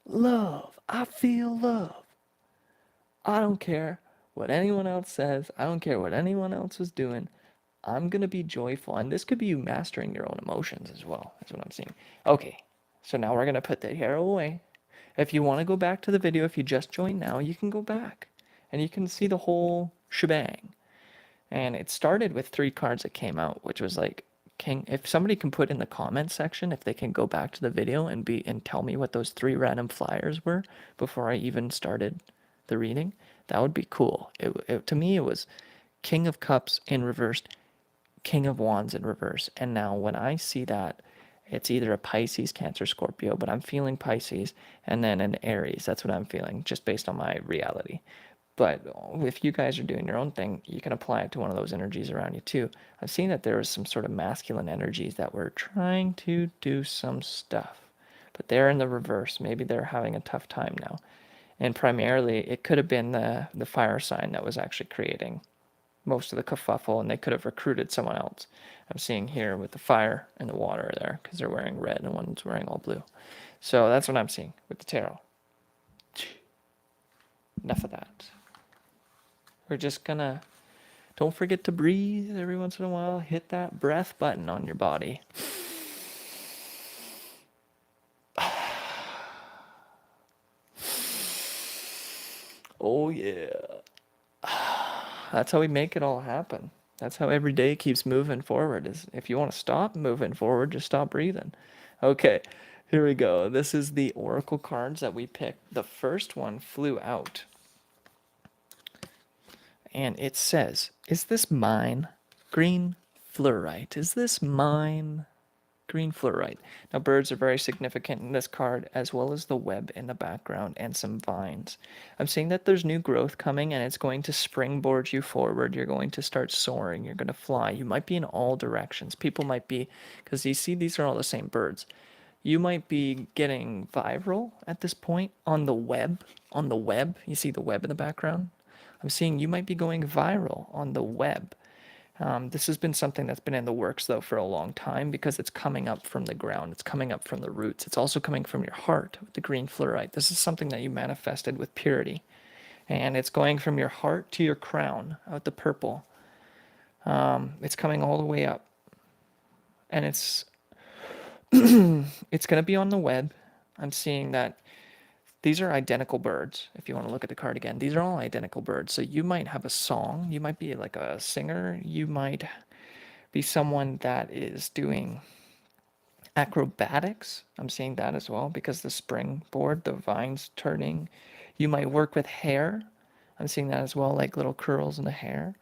love. I feel love. I don't care what anyone else says. I don't care what anyone else is doing. I'm going to be joyful. And this could be you mastering your own emotions as well. That's what I'm seeing. Okay, so now we're going to put the tarot away. If you want to go back to the video, if you just joined now, you can go back and you can see the whole shebang. And it started with 3 cards that came out, which was like King. If somebody can put in the comments section, if they can go back to the video and tell me what those 3 random flyers were before I even started the reading, that would be cool. To me, it was King of Cups in reversed, King of Wands in reverse. And now when I see that, it's either a Pisces, Cancer, Scorpio, but I'm feeling Pisces, and then an Aries. That's what I'm feeling, just based on my reality. But if you guys are doing your own thing, you can apply it to one of those energies around you too. I've seen that there was some sort of masculine energies that were trying to do some stuff, but they're in the reverse. Maybe they're having a tough time now. And primarily, it could have been the fire sign that was actually creating most of the kerfuffle, and they could have recruited someone else. I'm seeing here with the fire and the water there, because they're wearing red and one's wearing all blue. So that's what I'm seeing with the tarot. Enough of that. We're just gonna, don't forget to breathe every once in a while. Hit that breath button on your body. Oh yeah. That's how we make it all happen. That's how every day keeps moving forward. Is if you want to stop moving forward, just stop breathing. Okay, here we go. This is the oracle cards that we picked. The first one flew out. And it says, is this mine? Green fluorite. Is this mine? Green fluorite. Now, birds are very significant in this card, as well as the web in the background and some vines. I'm seeing that there's new growth coming, and it's going to springboard you forward. You're going to start soaring. You're going to fly. You might be in all directions. People might be, because you see, these are all the same birds. You might be getting viral at this point on the web. On the web, you see the web in the background? I'm seeing you might be going viral on the web. This has been something that's been in the works, though, for a long time, because it's coming up from the ground. It's coming up from the roots. It's also coming from your heart with the green fluorite. This is something that you manifested with purity. And it's going from your heart to your crown out the purple. It's coming all the way up. And it's it's going to be on the web. I'm seeing that these are identical birds. If you want to look at the card again, these are all identical birds. So you might have a song. You might be like a singer. You might be someone that is doing acrobatics. I'm seeing that as well, because the springboard, the vines turning. You might work with hair. I'm seeing that as well, like little curls in the hair.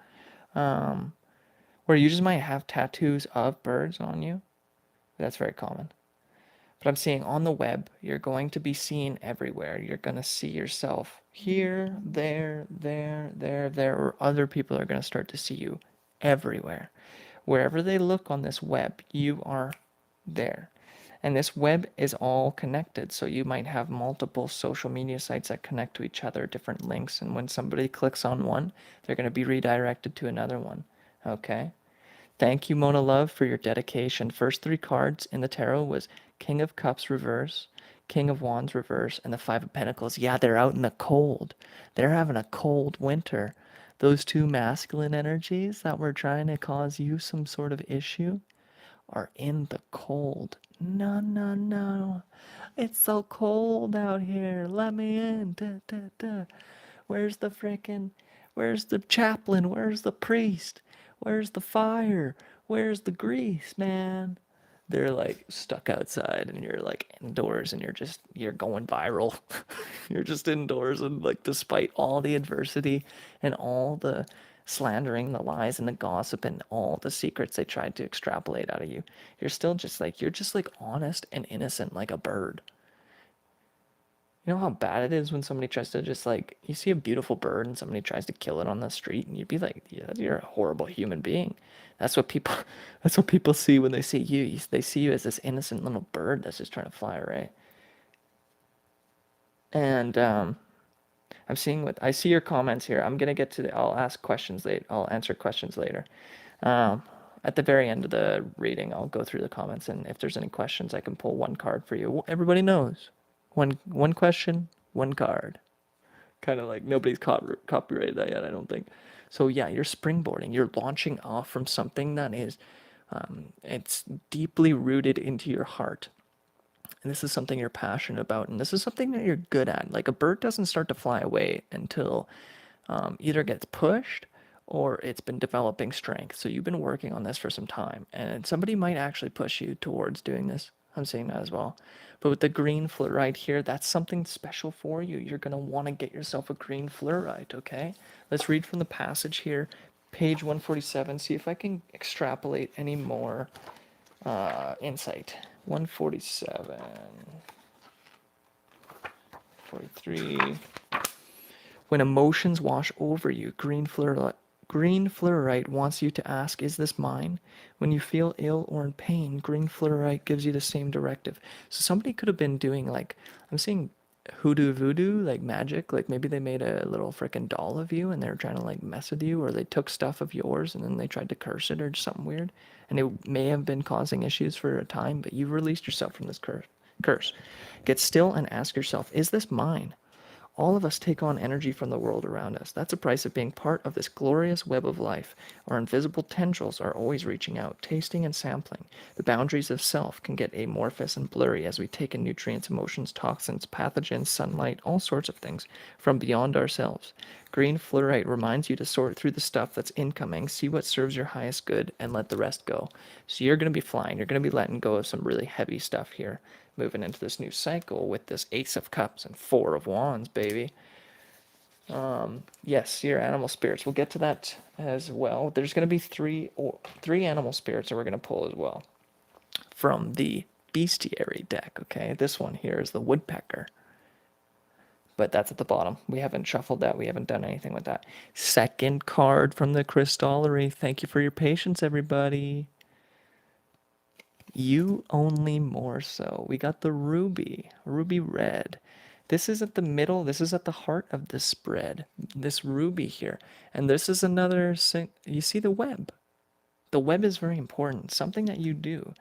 Where you just might have tattoos of birds on you. That's very common. But I'm seeing on the web, you're going to be seen everywhere. You're going to see yourself here, there, or other people are going to start to see you everywhere. Wherever they look on this web, you are there. And this web is all connected. So you might have multiple social media sites that connect to each other, different links. And when somebody clicks on one, they're going to be redirected to another one. Okay? Thank you, Mona Love, for your dedication. First 3 cards in the tarot was King of Cups reverse, King of Wands reverse, and the Five of Pentacles. Yeah, they're out in the cold. They're having a cold winter. Those 2 masculine energies that were trying to cause you some sort of issue are in the cold. No, no, no. It's so cold out here. Let me in. Da, da, da. Where's the chaplain? Where's the priest? Where's the fire? Where's the grease, man? They're like stuck outside, and you're like indoors, and you're going viral. You're just indoors, and like despite all the adversity and all the slandering, the lies and the gossip and all the secrets they tried to extrapolate out of you, you're just like honest and innocent like a bird. You know how bad it is when somebody tries to just like, you see a beautiful bird and somebody tries to kill it on the street, and you'd be like, yeah, you're a horrible human being. That's what people that's what people see when they see you. They see you as this innocent little bird that's just trying to fly away. And I'm seeing what I see your comments here. I'm gonna get to I'll ask questions later. I'll answer questions later. Um, at the very end of the reading, I'll go through the comments, and if there's any questions, I can pull one card for you. Everybody knows, one question, one card. Kind of like nobody's copyrighted that yet, I don't think. So yeah, you're springboarding. You're launching off from something that is, it's deeply rooted into your heart. And this is something you're passionate about, and this is something that you're good at. Like a bird doesn't start to fly away until either gets pushed or it's been developing strength. So you've been working on this for some time, and somebody might actually push you towards doing this. I'm seeing that as well. But with the green fluorite here, that's something special for you. You're going to want to get yourself a green fluorite, okay? Let's read from the passage here, page 147, see if I can extrapolate any more insight. 147, 43. When emotions wash over you, green fluorite wants you to ask, is this mine? When you feel ill or in pain, green fluorite gives you the same directive. So somebody could have been doing like, I'm seeing hoodoo voodoo, like magic, like maybe they made a little freaking doll of you and they were trying to like mess with you, or they took stuff of yours and then they tried to curse it or something weird. And it may have been causing issues for a time, but you've released yourself from this curse. Get still and ask yourself, is this mine? All of us take on energy from the world around us. That's the price of being part of this glorious web of life. Our invisible tendrils are always reaching out, tasting and sampling. The boundaries of self can get amorphous and blurry as we take in nutrients, emotions, toxins, pathogens, sunlight, all sorts of things from beyond ourselves. Green fluorite reminds you to sort through the stuff that's incoming, see what serves your highest good, and let the rest go. So you're going to be flying. You're going to be letting go of some really heavy stuff here, moving into this new cycle with this Ace of Cups and Four of Wands, baby. Yes, your animal spirits. We'll get to that as well. There's going to be three animal spirits that we're going to pull as well from the bestiary deck. Okay, this one here is the woodpecker, but that's at the bottom. We haven't shuffled that. We haven't done anything with that. Second card from the crystallery. Thank you for your patience, everybody. You only more so. We got the ruby red. This is at the middle, this is at the heart of the spread, this ruby here. And this is another, you see the web. The web is very important, something that you do.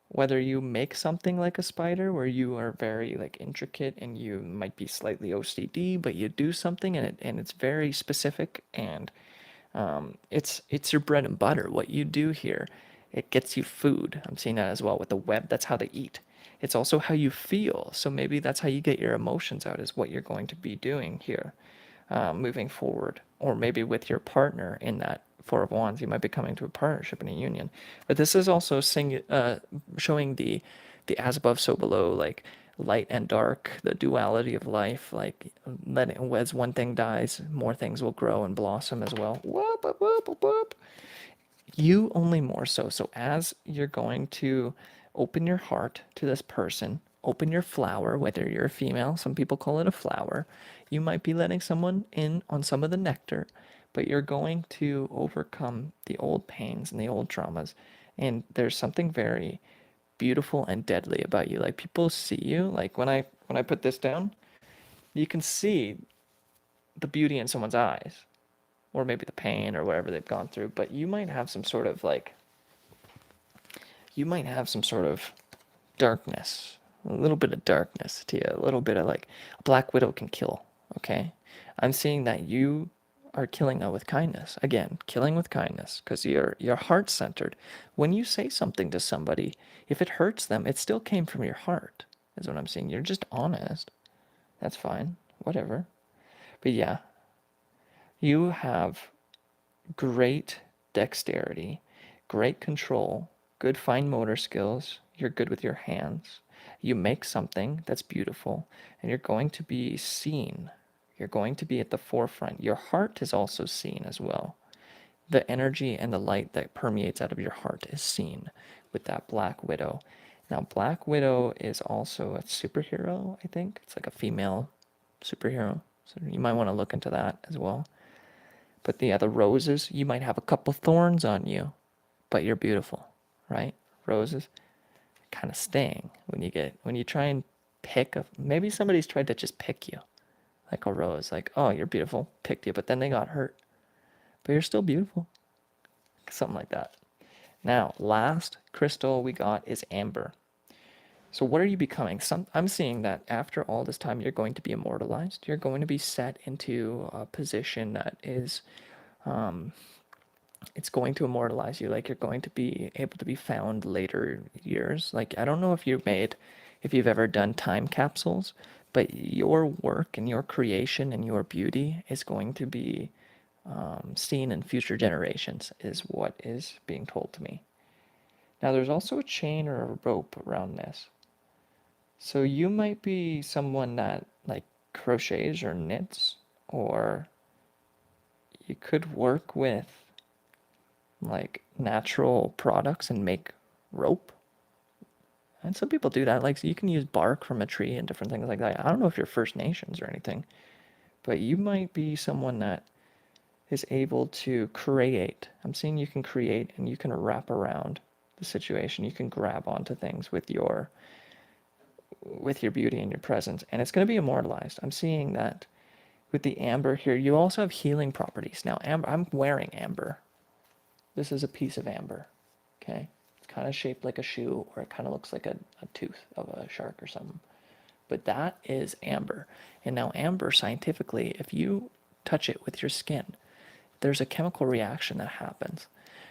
Whether you make something like a spider where you are very like intricate and you might be slightly OCD, but you do something and it's very specific, and it's your bread and butter. What you do here, it gets you food. I'm seeing that as well with the web. That's how they eat. It's also how you feel. So maybe that's how you get your emotions out, is what you're going to be doing here, moving forward. Or maybe with your partner in that Four of Wands, you might be coming to a partnership and a union. But this is also showing the as above, so below, like light and dark, the duality of life. Like as one thing dies, more things will grow and blossom as well. Whoop, whoop, whoop, whoop, whoop. You only more so. So as you're going to open your heart to this person, open your flower, whether you're a female, some people call it a flower, you might be letting someone in on some of the nectar, but you're going to overcome the old pains and the old traumas. And there's something very beautiful and deadly about you. Like people see you, like when I put this down, you can see the beauty in someone's eyes, or maybe the pain or whatever they've gone through, but you might have some sort of like, you might have some sort of darkness, a little bit of darkness to you, a little bit of like a black widow can kill. Okay, I'm seeing that you are killing that with kindness. Again, killing with kindness, because you're heart centered. When you say something to somebody, if it hurts them, it still came from your heart, is what I'm seeing. You're just honest. That's fine, whatever. But yeah, you have great dexterity, great control, good fine motor skills. You're good with your hands. You make something that's beautiful, and you're going to be seen. You're going to be at the forefront. Your heart is also seen as well. The energy and the light that permeates out of your heart is seen with that Black Widow. Now, Black Widow is also a superhero, I think. It's like a female superhero. So you might want to look into that as well. But the other roses, you might have a couple thorns on you, but you're beautiful, right? Roses kind of sting when you try and maybe somebody's tried to just pick you, like a rose, like, oh, you're beautiful, picked you, but then they got hurt. But you're still beautiful. Something like that. Now, last crystal we got is amber. So what are you becoming? I'm seeing that after all this time, you're going to be immortalized. You're going to be set into a position that is, it's going to immortalize you. Like you're going to be able to be found later years. Like I don't know if you've ever done time capsules, but your work and your creation and your beauty is going to be seen in future generations, is what is being told to me. Now, there's also a chain or a rope around this. So you might be someone that like crochets or knits, or you could work with like natural products and make rope. And some people do that. Like so you can use bark from a tree and different things like that. I don't know if you're First Nations or anything, but you might be someone that is able to create. I'm seeing you can create and you can wrap around the situation. You can grab onto things with your beauty and your presence, and it's going to be immortalized. I'm seeing that with the amber here. You also have healing properties. Now, amber, I'm wearing amber. This is a piece of amber. Okay, it's kind of shaped like a shoe, or it kind of looks like a tooth of a shark or something. But that is amber. And now amber, scientifically, if you touch it with your skin, there's a chemical reaction that happens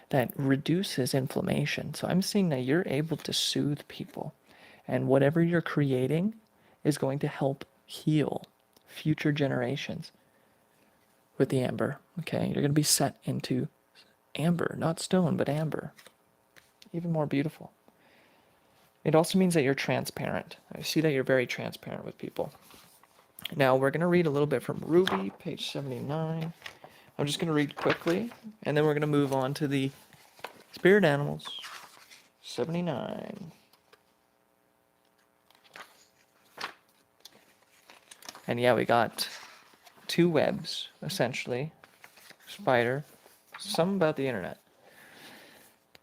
that reduces inflammation. So I'm seeing that you're able to soothe people, and whatever you're creating is going to help heal future generations with the amber. Okay, you're going to be set into amber, not stone, but amber. Even more beautiful. It also means that you're transparent. I see that you're very transparent with people. Now we're going to read a little bit from Ruby, page 79. I'm just going to read quickly, and then we're going to move on to the spirit animals. 79. And yeah, we got two webs, essentially. Spider. Something about the internet.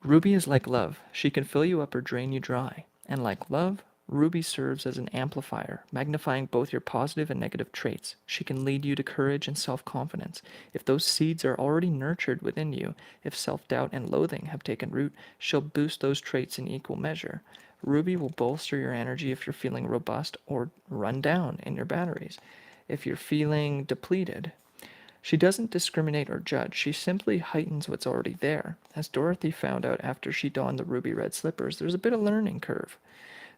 Ruby is like love. She can fill you up or drain you dry. And like love, Ruby serves as an amplifier, magnifying both your positive and negative traits. She can lead you to courage and self-confidence. If those seeds are already nurtured within you, if self-doubt and loathing have taken root, she'll boost those traits in equal measure. Ruby will bolster your energy if you're feeling robust or run down in your batteries. If you're feeling depleted, she doesn't discriminate or judge. She simply heightens what's already there. As Dorothy found out after she donned the ruby red slippers, there's a bit of learning curve.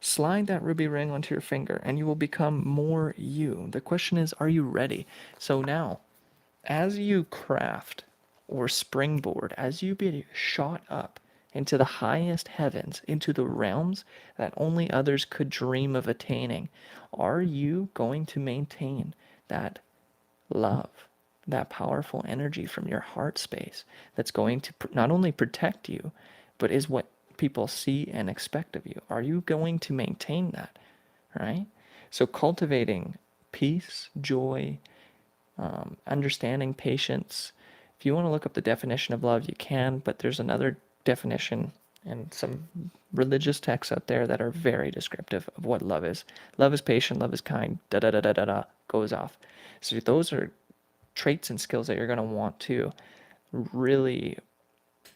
Slide that ruby ring onto your finger and you will become more you. The question is, are you ready? So now, as you craft or springboard, as you be shot up into the highest heavens, into the realms that only others could dream of attaining, are you going to maintain that love, that powerful energy from your heart space that's going to not only protect you, but is what people see and expect of you? Are you going to maintain that, right? So cultivating peace, joy, understanding, patience. If you want to look up the definition of love, you can, but there's another definition and some religious texts out there that are very descriptive of what love is. Love is patient, love is kind, da da da da da da, goes off. So those are traits and skills that you're going to want to really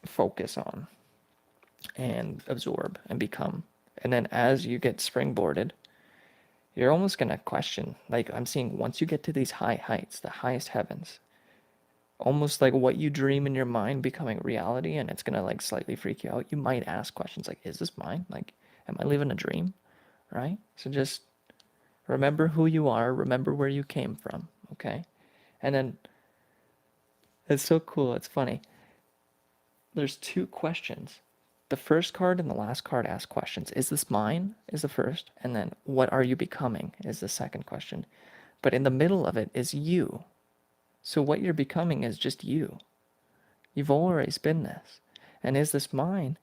focus on and absorb and become. And then as you get springboarded, you're almost going to question, like I'm seeing once you get to these high heights, the highest heavens, almost like what you dream in your mind becoming reality, and it's going to like slightly freak you out. You might ask questions like, is this mine? Like, am I living a dream? Right? So just remember who you are, remember where you came from, okay? And then it's so cool, it's funny. There's two questions. The first card and the last card ask questions. Is this mine? Is the first. And then what are you becoming is the second question. But in the middle of it is you. So what you're becoming is just you. You've always been this. And is this mine?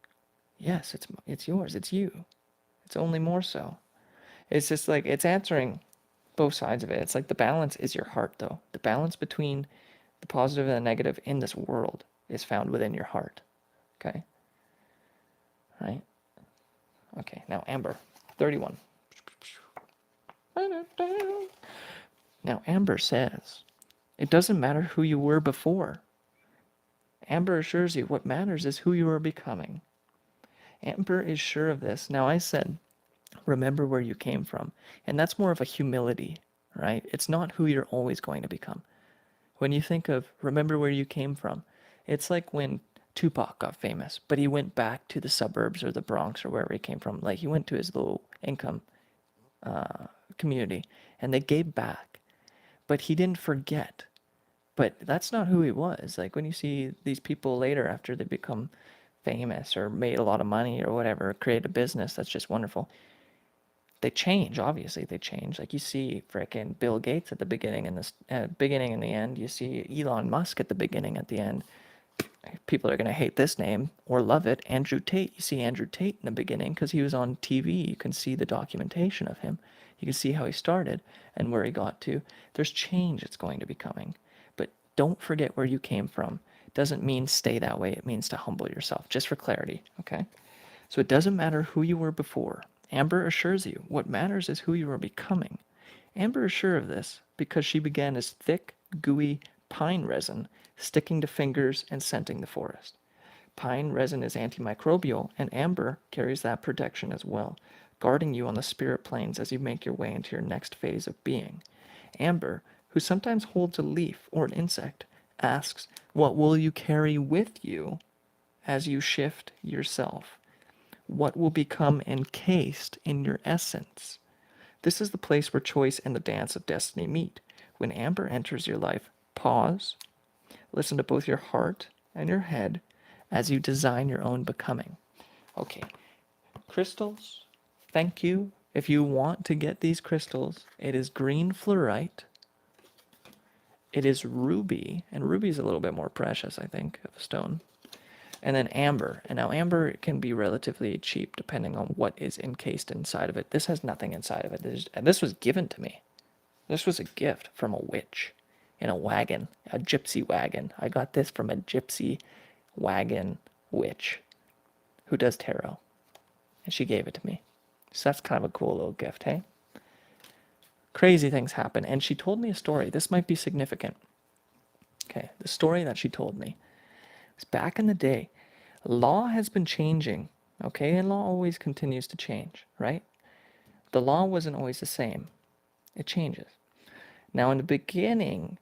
Yes, it's yours. It's you. It's only more so. It's just like it's answering both sides of it. It's like the balance is your heart, though. The balance between the positive and the negative in this world is found within your heart. Okay? Right? Okay, now Amber, 31. Now, Amber says, it doesn't matter who you were before. Amber assures you what matters is who you are becoming. Amber is sure of this. Now, I said, remember where you came from. And that's more of a humility, right? It's not who you're always going to become. When you think of remember where you came from, it's like when Tupac got famous, but he went back to the suburbs or the Bronx or wherever he came from. Like he went to his low income community and they gave back, but he didn't forget. But that's not who he was. Like when you see these people later after they become famous or made a lot of money or whatever, create a business that's just wonderful, they change. Obviously, they change. Like you see, frickin' Bill Gates at the beginning and the beginning and the end. You see Elon Musk at the beginning, at the end. People are gonna hate this name or love it. Andrew Tate. You see Andrew Tate in the beginning because he was on TV. You can see the documentation of him. You can see how he started and where he got to. There's change that's going to be coming, but don't forget where you came from. It doesn't mean stay that way. It means to humble yourself. Just for clarity, okay? So it doesn't matter who you were before. Amber assures you what matters is who you are becoming. Amber is sure of this because she began as thick, gooey pine resin, sticking to fingers and scenting the forest. Pine resin is antimicrobial, and amber carries that protection as well, guarding you on the spirit planes as you make your way into your next phase of being. Amber, who sometimes holds a leaf or an insect, asks, what will you carry with you as you shift yourself? What will become encased in your essence? This is the place where choice and the dance of destiny meet. When Amber enters your life, pause, listen to both your heart and your head as you design your own becoming. Okay, crystals, thank you. If you want to get these crystals, it is green fluorite, it is ruby, and ruby is a little bit more precious, I think, of a stone. And then amber. And now amber can be relatively cheap depending on what is encased inside of it. This has nothing inside of it. And this was given to me. This was a gift from a witch in a wagon, a gypsy wagon. I got this from a gypsy wagon witch who does tarot. And she gave it to me. So that's kind of a cool little gift, hey? Crazy things happen. And she told me a story. This might be significant. Okay, the story that she told me was back in the day. Law has been changing, okay? And law always continues to change, right? The law wasn't always the same. It changes. Now, in the beginning,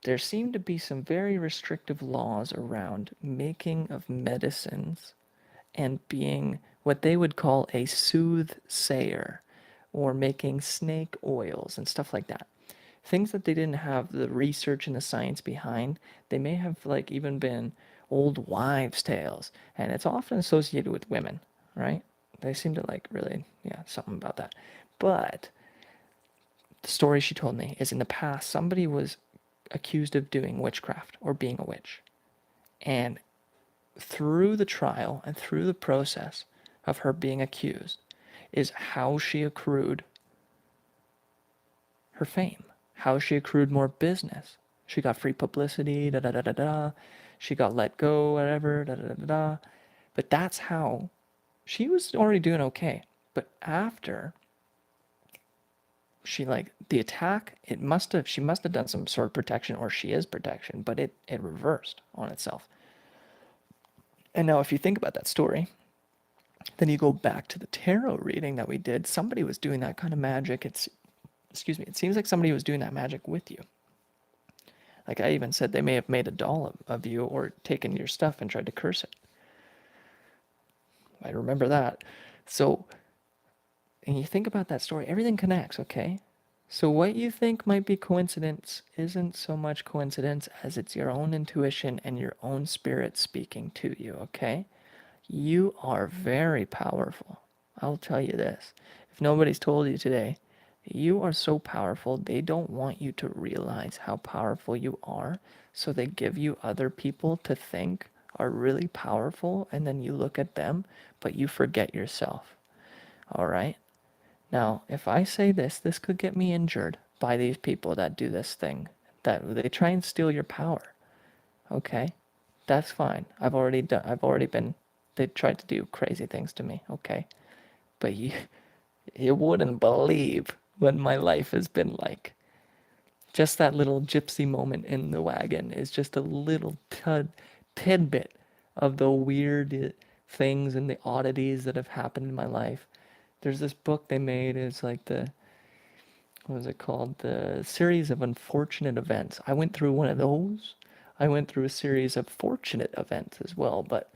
there seemed to be some very restrictive laws around making of medicines and being what they would call a soothsayer or making snake oils and stuff like that. Things that they didn't have the research and the science behind. They may have like even been old wives' tales, and it's often associated with women, right? They seem to like really, yeah, something about that. But the story she told me is in the past, somebody was accused of doing witchcraft or being a witch. And through the trial and through the process of her being accused is how she accrued her fame, how she accrued more business. She got free publicity, da da da da da. She got let go, whatever, da da da da da. But that's how she was already doing okay. But after she like the attack, she must have done some sort of protection, or she is protection, but it reversed on itself. And now if you think about that story, then you go back to the tarot reading that we did. Somebody was doing that kind of magic. It seems like somebody was doing that magic with you. Like I even said, they may have made a doll of you or taken your stuff and tried to curse it. I remember that. So, and you think about that story, everything connects, okay? So what you think might be coincidence isn't so much coincidence as it's your own intuition and your own spirit speaking to you, okay? You are very powerful. I'll tell you this. If nobody's told you today, you are so powerful, they don't want you to realize how powerful you are. So they give you other people to think are really powerful, and then you look at them, but you forget yourself. All right. Now, if I say this could get me injured by these people that do this thing, that they try and steal your power. Okay, that's fine. I've already been. They tried to do crazy things to me. Okay, but you wouldn't believe what my life has been like. Just that little gypsy moment in the wagon is just a little tidbit of the weird things and the oddities that have happened in my life. There's this book they made. It's like what was it called? The series of unfortunate events. I went through one of those. I went through a series of fortunate events as well, but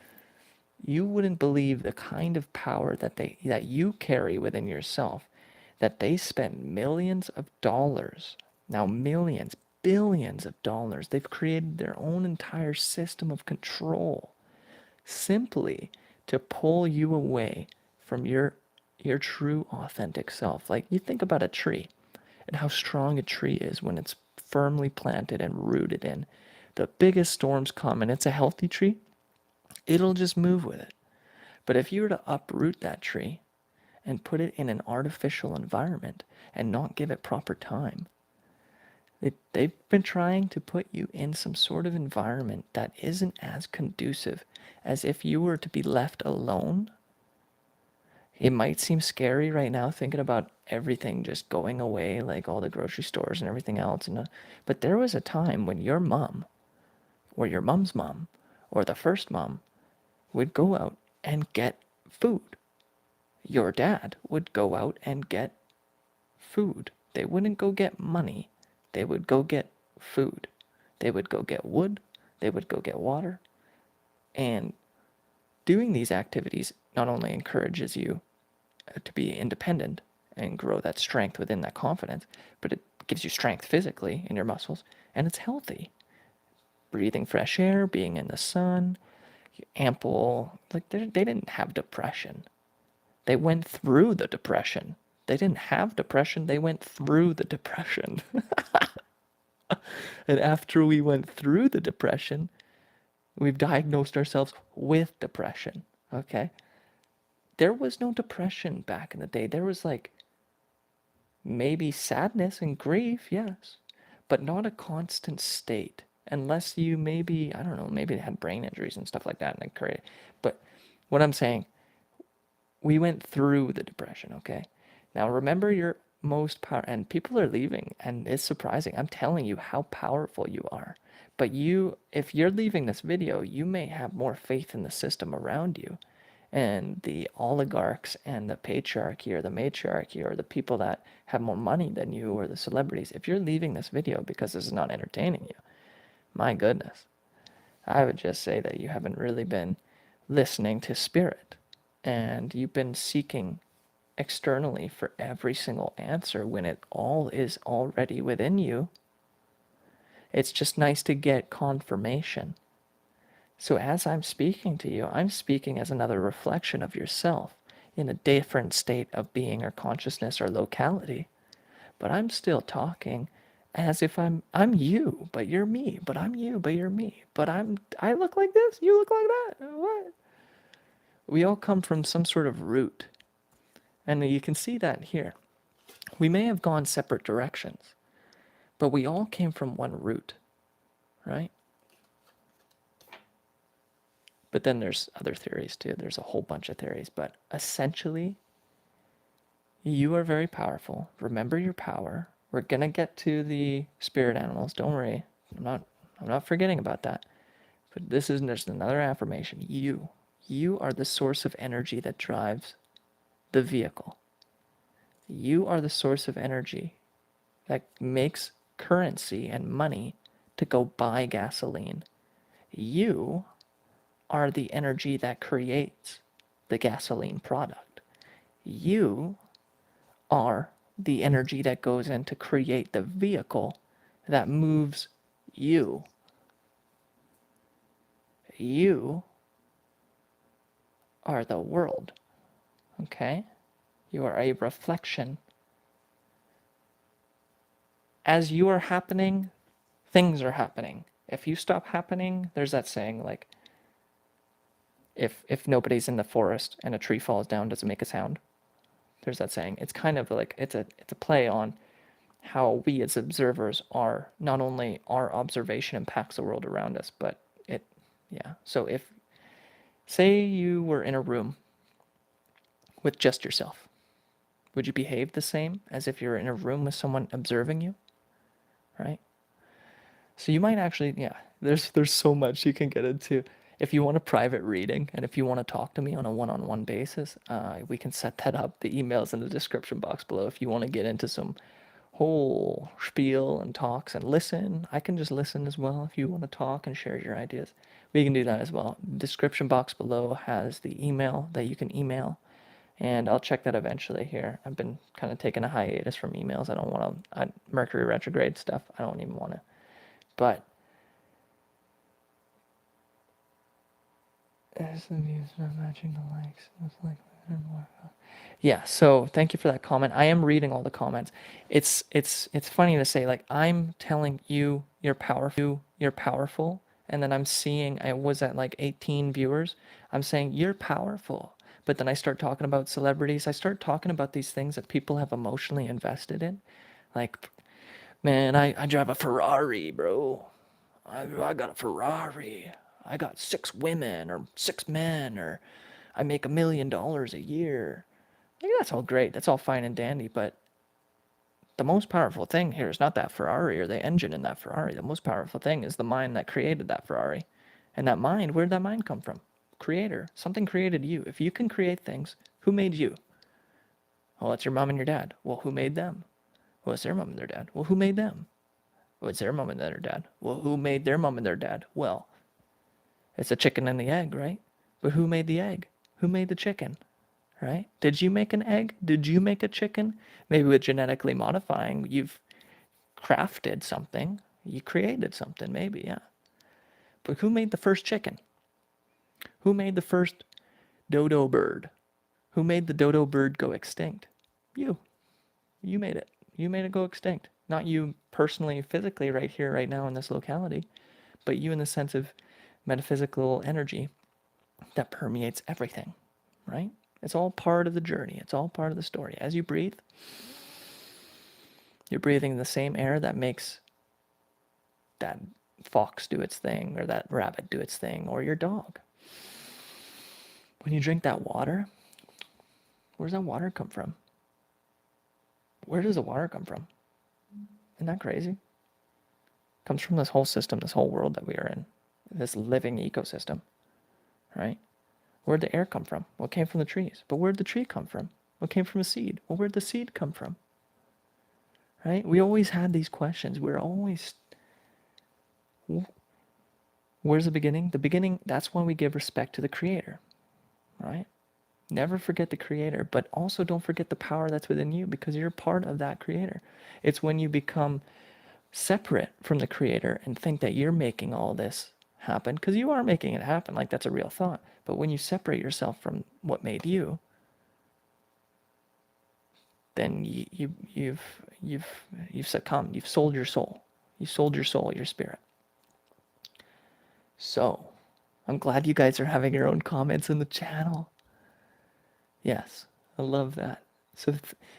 you wouldn't believe the kind of power that you carry within yourself, that they spent millions of dollars, now millions, billions of dollars. They've created their own entire system of control simply to pull you away from your true authentic self. Like, you think about a tree and how strong a tree is when it's firmly planted and rooted in. The biggest storms come and it's a healthy tree, it'll just move with it. But if you were to uproot that tree and put it in an artificial environment and not give it proper time, they've been trying to put you in some sort of environment that isn't as conducive as if you were to be left alone. It might seem scary right now thinking about everything just going away, like all the grocery stores and everything else. But there was a time when your mom, or your mom's mom, or the first mom would go out and get food. Your dad would go out and get food. They wouldn't go get money. They would go get food. They would go get wood. They would go get water. And doing these activities not only encourages you to be independent and grow that strength within that confidence, but it gives you strength physically in your muscles, and it's healthy. Breathing fresh air, being in the sun, ample, like they didn't have depression. They went through the depression. They didn't have depression, they went through the depression. And after we went through the depression, we've diagnosed ourselves with depression. Okay? There was no depression back in the day. There was like maybe sadness and grief, yes, but not a constant state. Unless you maybe, I don't know, maybe they had brain injuries and stuff like that and create. But what I'm saying, we went through the depression, okay? Now remember your most power, and people are leaving, and it's surprising. I'm telling you how powerful you are. But if you're leaving this video, you may have more faith in the system around you and the oligarchs and the patriarchy or the matriarchy or the people that have more money than you or the celebrities. If you're leaving this video because this is not entertaining you, my goodness, I would just say that you haven't really been listening to spirit, and you've been seeking externally for every single answer when it all is already within you. It's just nice to get confirmation. So as I'm speaking to you, I'm speaking as another reflection of yourself in a different state of being or consciousness or locality. But I'm still talking as if I'm you, but you're me. But I'm you, but you're me. But I look like this, you look like that. What? We all come from some sort of root. And you can see that here. We may have gone separate directions, but we all came from one root, right? But then there's other theories too. There's a whole bunch of theories, but essentially, you are very powerful. Remember your power. We're gonna get to the spirit animals. Don't worry. I'm not forgetting about that. But this is just another affirmation. You are the source of energy that drives the vehicle. You are the source of energy that makes currency and money to go buy gasoline. You are the energy that creates the gasoline product. You are the energy that goes in to create the vehicle that moves you. You are the world, okay? You are a reflection. As you are happening, things are happening. If you stop happening, there's that saying like, if nobody's in the forest and a tree falls down, does it make a sound? There's that saying. It's kind of like it's a play on how we as observers are, not only our observation impacts the world around us, but it, yeah. So if, say you were in a room with just yourself, would you behave the same as if you're in a room with someone observing you, right? So you might actually, yeah, there's so much you can get into. If you want a private reading and if you want to talk to me on a one-on-one basis, we can set that up. The email's in the description box below. If you want to get into some whole spiel and talks and listen, I can just listen as well. If you want to talk and share your ideas, we can do that as well. Description box below has the email that you can email, and I'll check that eventually here. I've been kind of taking a hiatus from emails. I don't want to, Mercury retrograde stuff, I don't even want to. But as the views not matching the likes, most likely they're more. Yeah, so thank you for that comment. I am reading all the comments. It's funny to say, like, I'm telling you you're powerful, and then I'm seeing I was at like 18 viewers. I'm saying you're powerful. But then I start talking about celebrities. I start talking about these things that people have emotionally invested in. Like, man, I drive a Ferrari, bro. I got a Ferrari. I got 6 women or 6 men, or I make $1 million a year. Like, that's all great. That's all fine and dandy. But the most powerful thing here is not that Ferrari or the engine in that Ferrari. The most powerful thing is the mind that created that Ferrari. And that mind, where did that mind come from? Creator. Something created you. If you can create things, who made you? Well, it's your mom and your dad. Well, who made them? Well, it's their mom and their dad. Well, who made them? Well, it's their mom and their dad. Well, who made their mom and their dad? Well, it's a chicken and the egg, right? But who made the egg? Who made the chicken? Right? Did you make an egg? Did you make a chicken? Maybe with genetically modifying, you've crafted something. You created something, maybe, yeah. But who made the first chicken? Who made the first dodo bird? Who made the dodo bird go extinct? You. You made it. You made it go extinct. Not you personally, physically, right here, right now in this locality, but you in the sense of metaphysical energy that permeates everything, right? It's all part of the journey. It's all part of the story. As you breathe, you're breathing the same air that makes that fox do its thing, or that rabbit do its thing, or your dog. When you drink that water, where does that water come from? Where does the water come from? Isn't that crazy? It comes from this whole system, this whole world that we are in, this living ecosystem, right? Where'd the air come from? What came from the trees? But where'd the tree come from? What came from a seed? Well, where'd the seed come from? Right? We always had these questions. We're always, where's the beginning? The beginning, that's when we give respect to the creator, right? Never forget the creator, but also don't forget the power that's within you, because you're part of that creator. It's when you become separate from the creator and think that you're making all this happen, because you are making it happen, like that's a real thought. But when you separate yourself from what made you, then you've succumbed. You've sold your soul. You sold your soul, your spirit. So, I'm glad you guys are having your own comments in the channel. Yes, I love that. So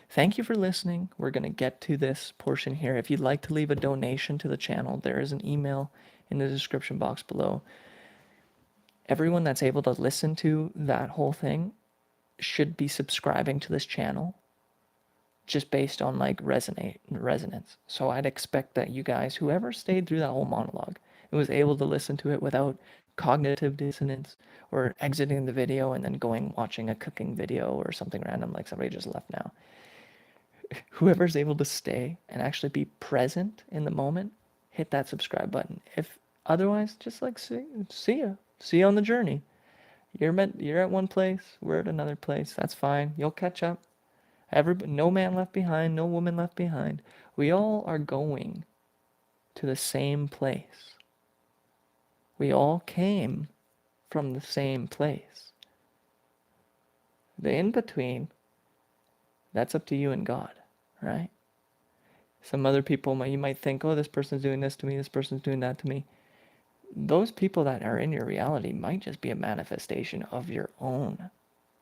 thank you for listening. We're going to get to this portion here. If you'd like to leave a donation to the channel, there is an email in the description box below. Everyone that's able to listen to that whole thing should be subscribing to this channel, just based on like resonance. So I'd expect that you guys, whoever stayed through that whole monologue and was able to listen to it without cognitive dissonance or exiting the video and then going watching a cooking video or something random like somebody just left now, whoever's able to stay and actually be present in the moment, hit that subscribe button. If otherwise, just like see you on the journey. You're at one place, we're at another place. That's fine. You'll catch up. No man left behind, no woman left behind. We all are going to the same place. We all came from the same place. The in-between, that's up to you and God, right? Some other people, you might think, oh, this person's doing this to me, this person's doing that to me. Those people that are in your reality might just be a manifestation of your own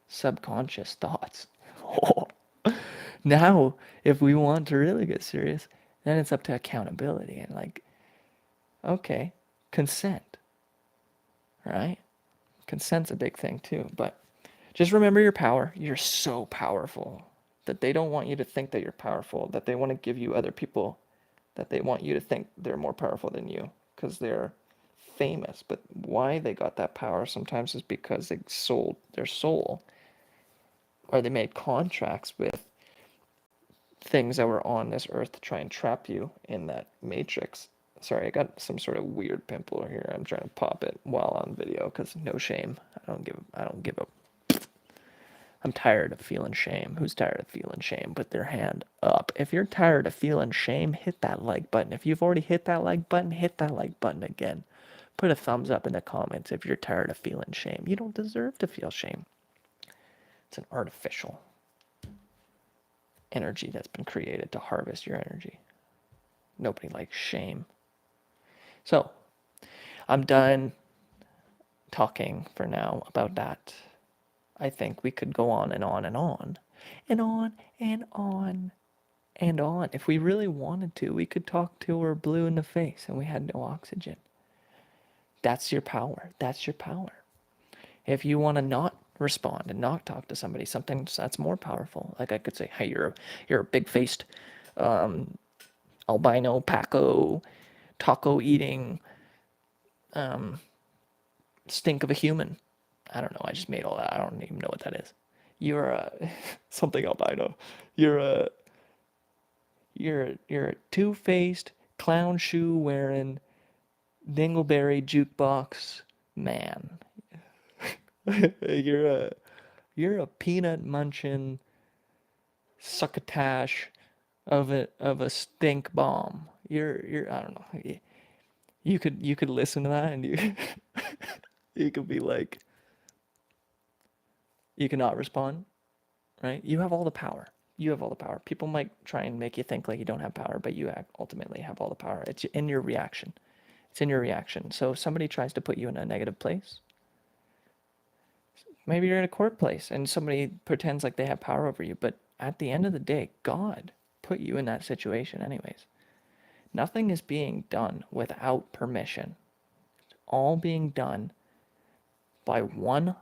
subconscious thoughts. Now, if we want to really get serious, then it's up to accountability and like, okay, consent, right? Consent's a big thing too, but just remember your power. You're so powerful that they don't want you to think that you're powerful, that they want to give you other people, that they want you to think they're more powerful than you because they're famous. But why they got that power sometimes is because they sold their soul or they made contracts with things that were on this earth to try and trap you in that matrix. Sorry, I got some sort of weird pimple here. I'm trying to pop it while on video because no shame. I don't give a. I'm tired of feeling shame. Who's tired of feeling shame? Put their hand up. If you're tired of feeling shame, hit that like button. If you've already hit that like button, hit that like button again. Put a thumbs up in the comments if you're tired of feeling shame. You don't deserve to feel shame. It's an artificial energy that's been created to harvest your energy. Nobody likes shame. So, I'm done talking for now about that. I think we could go on and on and on and on and on and on. If we really wanted to, we could talk till we're blue in the face and we had no oxygen. That's your power. That's your power. If you want to not respond and not talk to somebody, something that's more powerful. Like I could say, hey, you're a big faced albino Paco taco eating stink of a human. I don't know. I just made all that. I don't even know what that is. You're a something albino. You're a you're a two-faced clown shoe wearing dingleberry jukebox man. you're a you're a peanut munching succotash of a stink bomb. You're I don't know. You could listen to that and you you could be like you cannot respond, right? You have all the power. You have all the power. People might try and make you think like you don't have power, but you ultimately have all the power. It's in your reaction. It's in your reaction. So if somebody tries to put you in a negative place, maybe you're in a court place and somebody pretends like they have power over you, but at the end of the day, God put you in that situation anyways. Nothing is being done without permission. It's all being done by one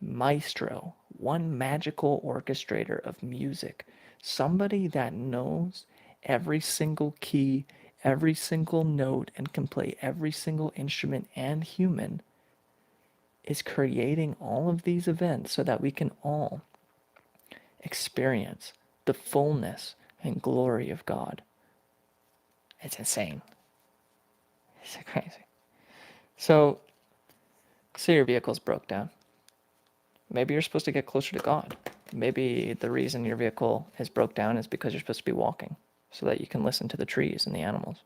maestro, one magical orchestrator of music, somebody that knows every single key, every single note, and can play every single instrument and human, is creating all of these events so that we can all experience the fullness and glory of God. It's insane. It's crazy. So, say your vehicle's broke down. Maybe you're supposed to get closer to God. Maybe the reason your vehicle is broke down is because you're supposed to be walking so that you can listen to the trees and the animals.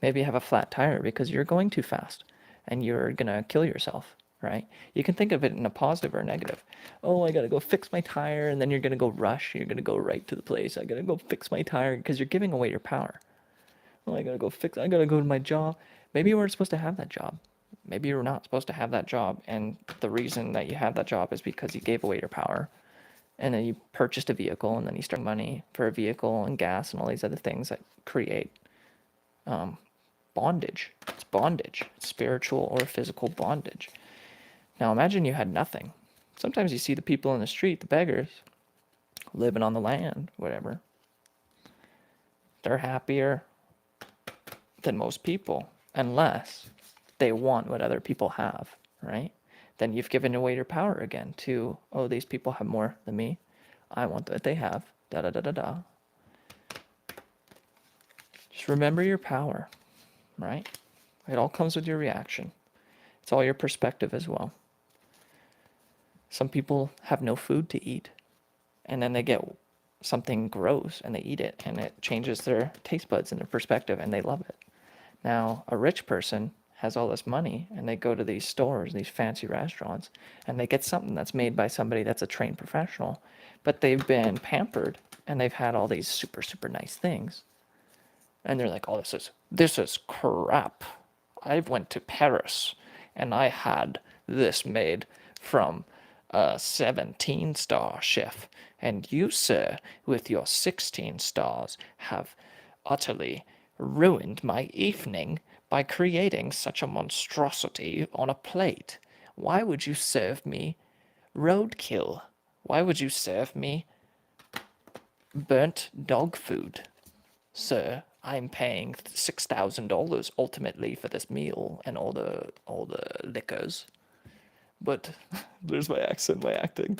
Maybe you have a flat tire because you're going too fast and you're going to kill yourself, right? You can think of it in a positive or a negative. Oh, I got to go fix my tire, and then you're going to go rush. You're going to go right to the place. I got to go fix my tire because you're giving away your power. Oh, I got to go to my job. Maybe you weren't supposed to have that job. Maybe you're not supposed to have that job, and the reason that you have that job is because you gave away your power. And then you purchased a vehicle, and then you start money for a vehicle and gas and all these other things that create bondage. It's bondage. It's spiritual or physical bondage. Now imagine you had nothing. Sometimes you see the people in the street, the beggars, living on the land, whatever. They're happier than most people, unless they want what other people have, right? Then you've given away your power again to, oh, these people have more than me. I want what they have. Da da da da da. Just remember your power, right? It all comes with your reaction. It's all your perspective as well. Some people have no food to eat, and then they get something gross and they eat it, and it changes their taste buds and their perspective, and they love it. Now, a rich person has all this money, and they go to these stores, these fancy restaurants, and they get something that's made by somebody that's a trained professional, but they've been pampered, and they've had all these super, super nice things. And they're like, oh, this is crap. I went to Paris, and I had this made from a 17-star chef, and you, sir, with your 16 stars, have utterly ruined my evening by creating such a monstrosity on a plate. Why would you serve me roadkill? Why would you serve me burnt dog food? Sir, I'm paying $6,000 ultimately for this meal and all the liquors. But there's my accent, my acting.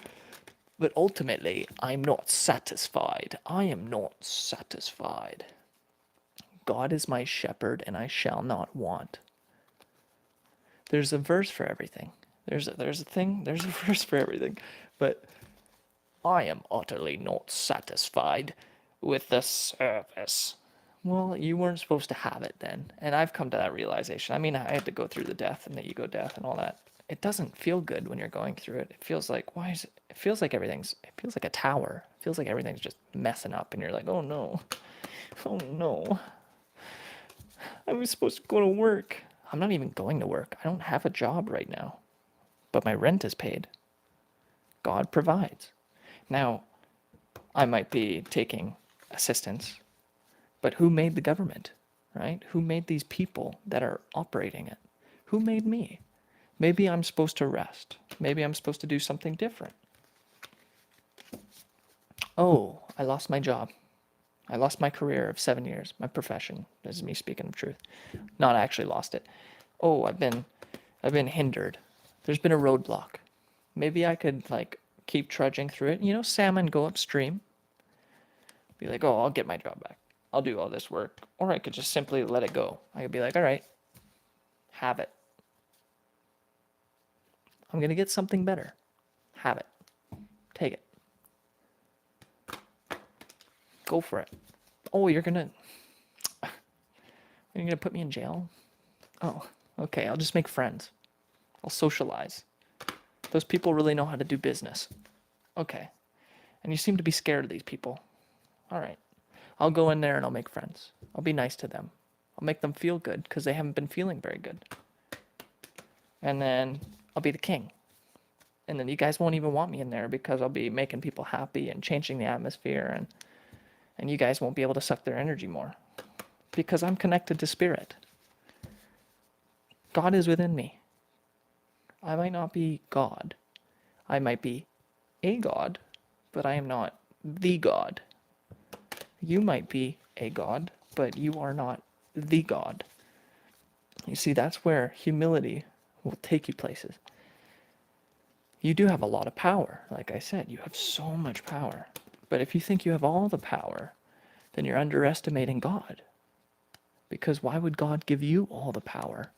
But ultimately, I'm not satisfied. I am not satisfied. God is my shepherd, and I shall not want. There's a verse for everything. There's a verse for everything. But I am utterly not satisfied with the service. Well, you weren't supposed to have it then. And I've come to that realization. I mean, I had to go through the death and the ego death and all that. It doesn't feel good when you're going through it. It feels like, why is it? It feels like it feels like a tower. It feels like everything's just messing up. And you're like, oh no, oh no. I was supposed to go to work. I'm not even going to work. I don't have a job right now. But my rent is paid. God provides. Now, I might be taking assistance, but who made the government, right? Who made these people that are operating it? Who made me? Maybe I'm supposed to rest. Maybe I'm supposed to do something different. Oh, I lost my job. I lost my career of 7 years, my profession. This is me speaking the truth. Not actually lost it. Oh, I've been hindered. There's been a roadblock. Maybe I could like keep trudging through it. You know, salmon go upstream. Be like, oh, I'll get my job back. I'll do all this work. Or I could just simply let it go. I could be like, all right, have it. I'm going to get something better. Have it. Take it. Go for it. Oh, you're going to put me in jail? Oh, okay. I'll just make friends. I'll socialize. Those people really know how to do business. Okay. And you seem to be scared of these people. All right. I'll go in there and I'll make friends. I'll be nice to them. I'll make them feel good because they haven't been feeling very good. And then I'll be the king. And then you guys won't even want me in there because I'll be making people happy and changing the atmosphere, and you guys won't be able to suck their energy more because I'm connected to spirit. God is within me. I might not be God. I might be a God, but I am not the God. You might be a God, but you are not the God. You see, that's where humility will take you places. You do have a lot of power. Like I said, you have so much power. But if you think you have all the power, then you're underestimating God. Because why would God give you all the power?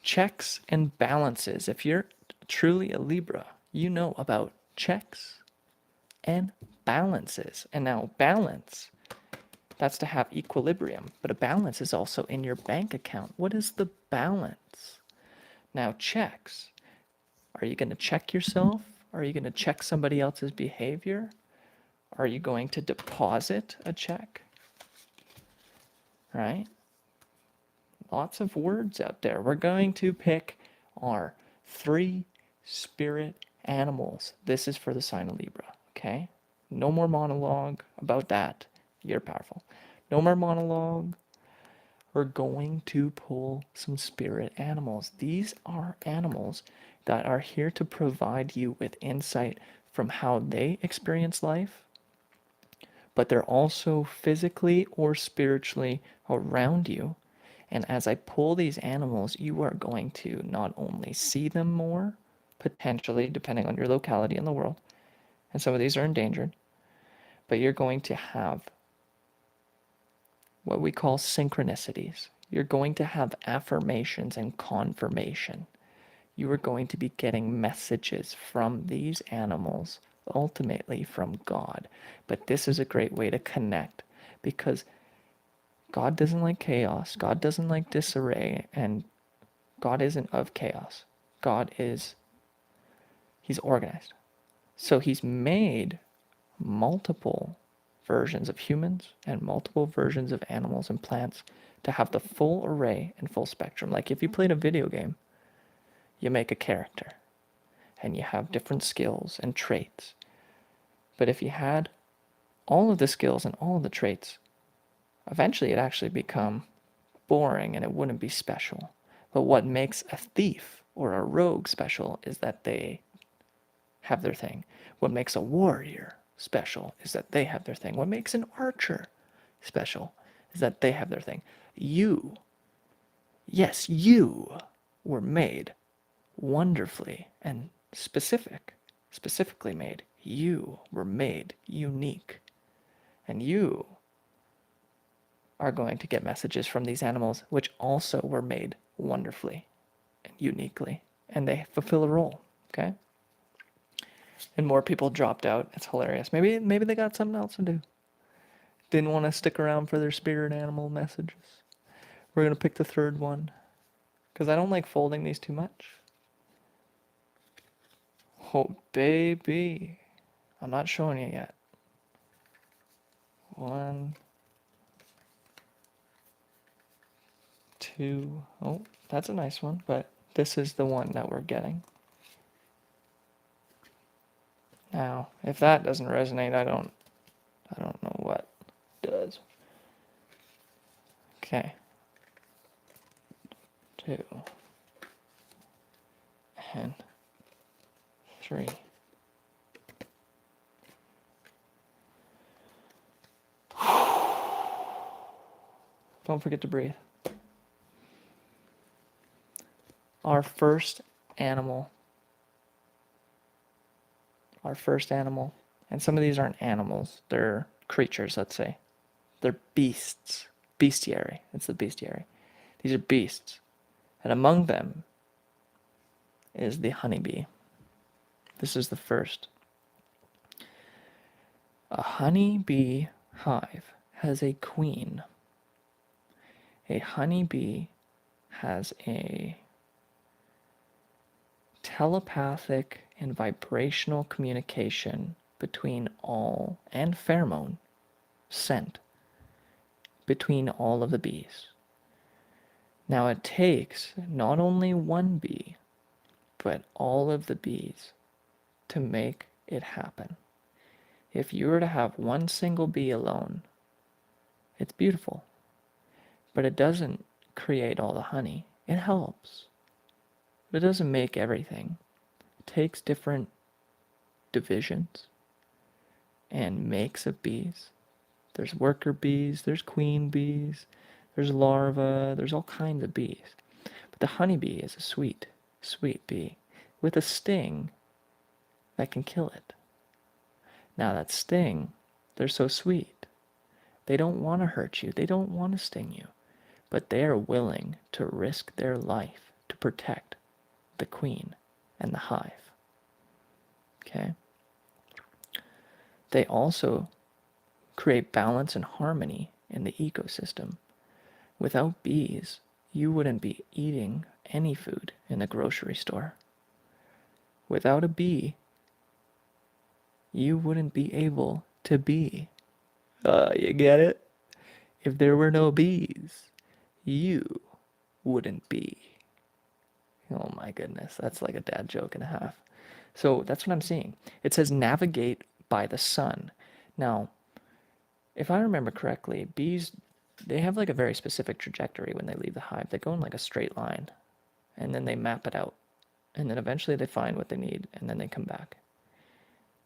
Checks and balances. If you're truly a Libra, you know about checks and balances. And now balance, that's to have equilibrium. But a balance is also in your bank account. What is the balance? Now checks. Are you going to check yourself? Are you going to check somebody else's behavior? Are you going to deposit a check? Right? Lots of words out there. We're going to pick our 3 spirit animals. This is for the sign of Libra, okay? No more monologue about that. You're powerful. No more monologue. We're going to pull some spirit animals. These are animals that are here to provide you with insight from how they experience life, but they're also physically or spiritually around you. And as I pull these animals, you are going to not only see them more, potentially, depending on your locality in the world, and some of these are endangered, but you're going to have what we call synchronicities. You're going to have affirmations and confirmation. You are going to be getting messages from these animals, ultimately from God. But this is a great way to connect because God doesn't like chaos. God doesn't like disarray. And God isn't of chaos. He's organized. So he's made multiple versions of humans and multiple versions of animals and plants to have the full array and full spectrum. Like if you played a video game, you make a character. And you have different skills and traits. But if you had all of the skills and all of the traits, eventually it'd actually become boring and it wouldn't be special. But what makes a thief or a rogue special is that they have their thing. What makes a warrior special is that they have their thing. What makes an archer special is that they have their thing. You, yes, you were made wonderfully and specifically made. You were made unique. And you are going to get messages from these animals which also were made wonderfully and uniquely. And they fulfill a role, okay? And more people dropped out. It's hilarious. Maybe they got something else to do. Didn't want to stick around for their spirit animal messages. We're going to pick the third one. Because I don't like folding these too much. Oh, baby. I'm not showing you yet. 1, 2. Oh, that's a nice one, but this is the one that we're getting. Now, if that doesn't resonate, I don't know what does. Okay. 2 and 3. Don't forget to breathe. Our first animal, and some of these aren't animals, they're creatures, let's say. They're beasts. Bestiary. It's the bestiary. These are beasts. And among them is the honeybee. This is the first. A honeybee hive has a queen. A honeybee has a telepathic and vibrational communication between all, and pheromone scent between all of the bees. Now it takes not only one bee, but all of the bees to make it happen. If you were to have one single bee alone, it's beautiful, but it doesn't create all the honey. It helps, but it doesn't make everything. It takes different divisions and makes of bees. There's worker bees, there's queen bees, there's larvae, there's all kinds of bees. But the honeybee is a sweet, sweet bee with a sting that can kill it. Now that sting, they're so sweet. They don't want to hurt you. They don't want to sting you. But they are willing to risk their life to protect the queen and the hive. Okay? They also create balance and harmony in the ecosystem. Without bees, you wouldn't be eating any food in the grocery store. Without a bee, you wouldn't be able to be. You get it? If there were no bees, you wouldn't be. Oh my goodness, that's like a dad joke and a half. So that's what I'm seeing. It says navigate by the sun. Now, if I remember correctly, bees, they have like a very specific trajectory when they leave the hive. They go in like a straight line, and then they map it out. And then eventually they find what they need, and then they come back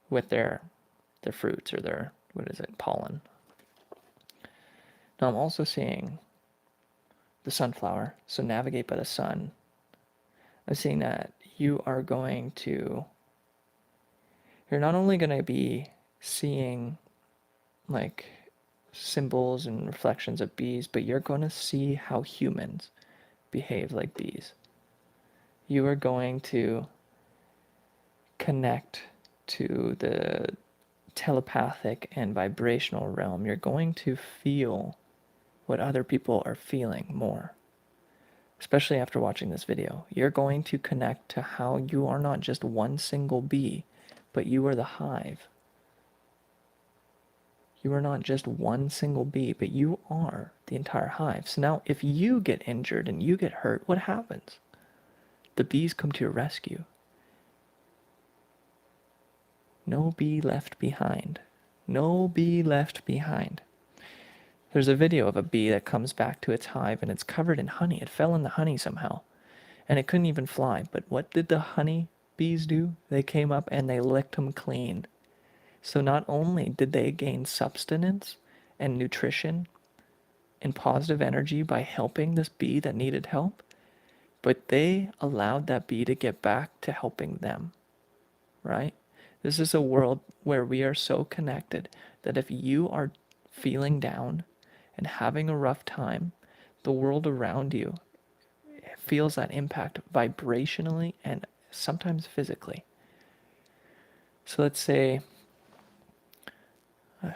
with their fruits or their, pollen. Now I'm also seeing the sunflower, so navigate by the sun. I'm seeing that you're not only going to be seeing like symbols and reflections of bees, but you're going to see how humans behave like bees. You are going to connect to the telepathic and vibrational realm. You're going to feel what other people are feeling more. Especially after watching this video. You're going to connect to how you are not just one single bee, but you are the hive. You are not just one single bee, but you are the entire hive. So now if you get injured and you get hurt, what happens? the bees come to your rescue. No bee left behind. No bee left behind. There's a video of a bee that comes back to its hive and it's covered in honey. It fell in the honey somehow and it couldn't even fly. But what did the honey bees do? They came up and they licked them clean. So not only did they gain substance and nutrition and positive energy by helping this bee that needed help, but they allowed that bee to get back to helping them, right? This is a world where we are so connected that if you are feeling down and having a rough time, the world around you feels that impact vibrationally and sometimes physically. So let's say,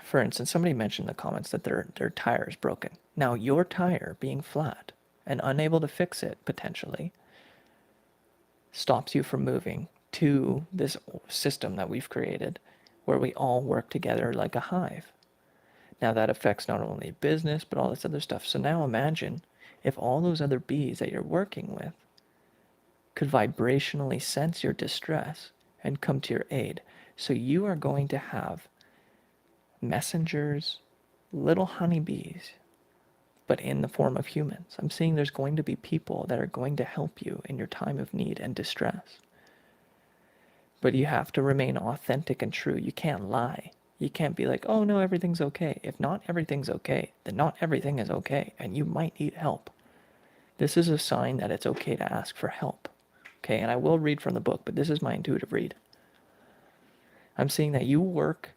for instance, somebody mentioned in the comments that their tire is broken. Now, your tire being flat and unable to fix it potentially stops you from moving to this system that we've created where we all work together like a hive. Now that affects not only business, but all this other stuff. So now imagine if all those other bees that you're working with could vibrationally sense your distress and come to your aid. So you are going to have messengers, little honeybees, but in the form of humans. I'm seeing there's going to be people that are going to help you in your time of need and distress. But you have to remain authentic and true. You can't lie. You can't be like, oh no, everything's okay. If not everything's okay, then not everything is okay, and you might need help. This is a sign that it's okay to ask for help. Okay, and I will read from the book, but this is my intuitive read. I'm seeing that you work,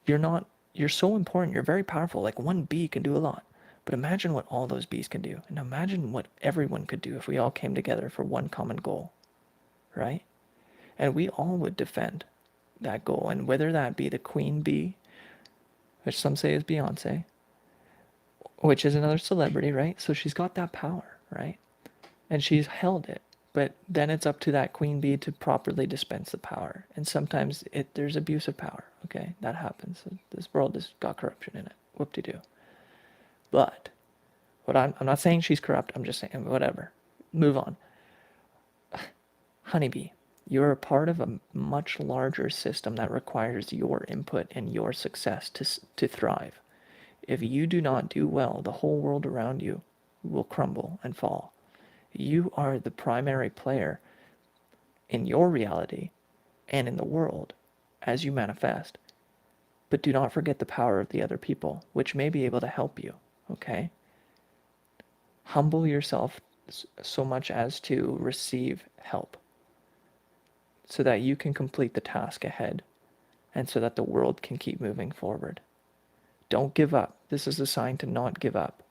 you're so important, you're very powerful. Like one bee can do a lot. But imagine what all those bees can do. And imagine what everyone could do if we all came together for one common goal, right? And we all would defend that goal. And whether that be the queen bee, which some say is Beyonce, which is another celebrity, right? So she's got that power, right? And she's held it. But then it's up to that queen bee to properly dispense the power. And sometimes there's abuse of power, okay? That happens. This world has got corruption in it. Whoop-de-doo. But what I'm not saying she's corrupt. I'm just saying whatever. Move on. Honeybee, you're a part of a much larger system that requires your input and your success to thrive. If you do not do well, the whole world around you will crumble and fall. You are the primary player in your reality and in the world as you manifest. But do not forget the power of the other people, which may be able to help you, okay? Humble yourself so much as to receive help so that you can complete the task ahead and so that the world can keep moving forward. Don't give up. This is a sign to not give up.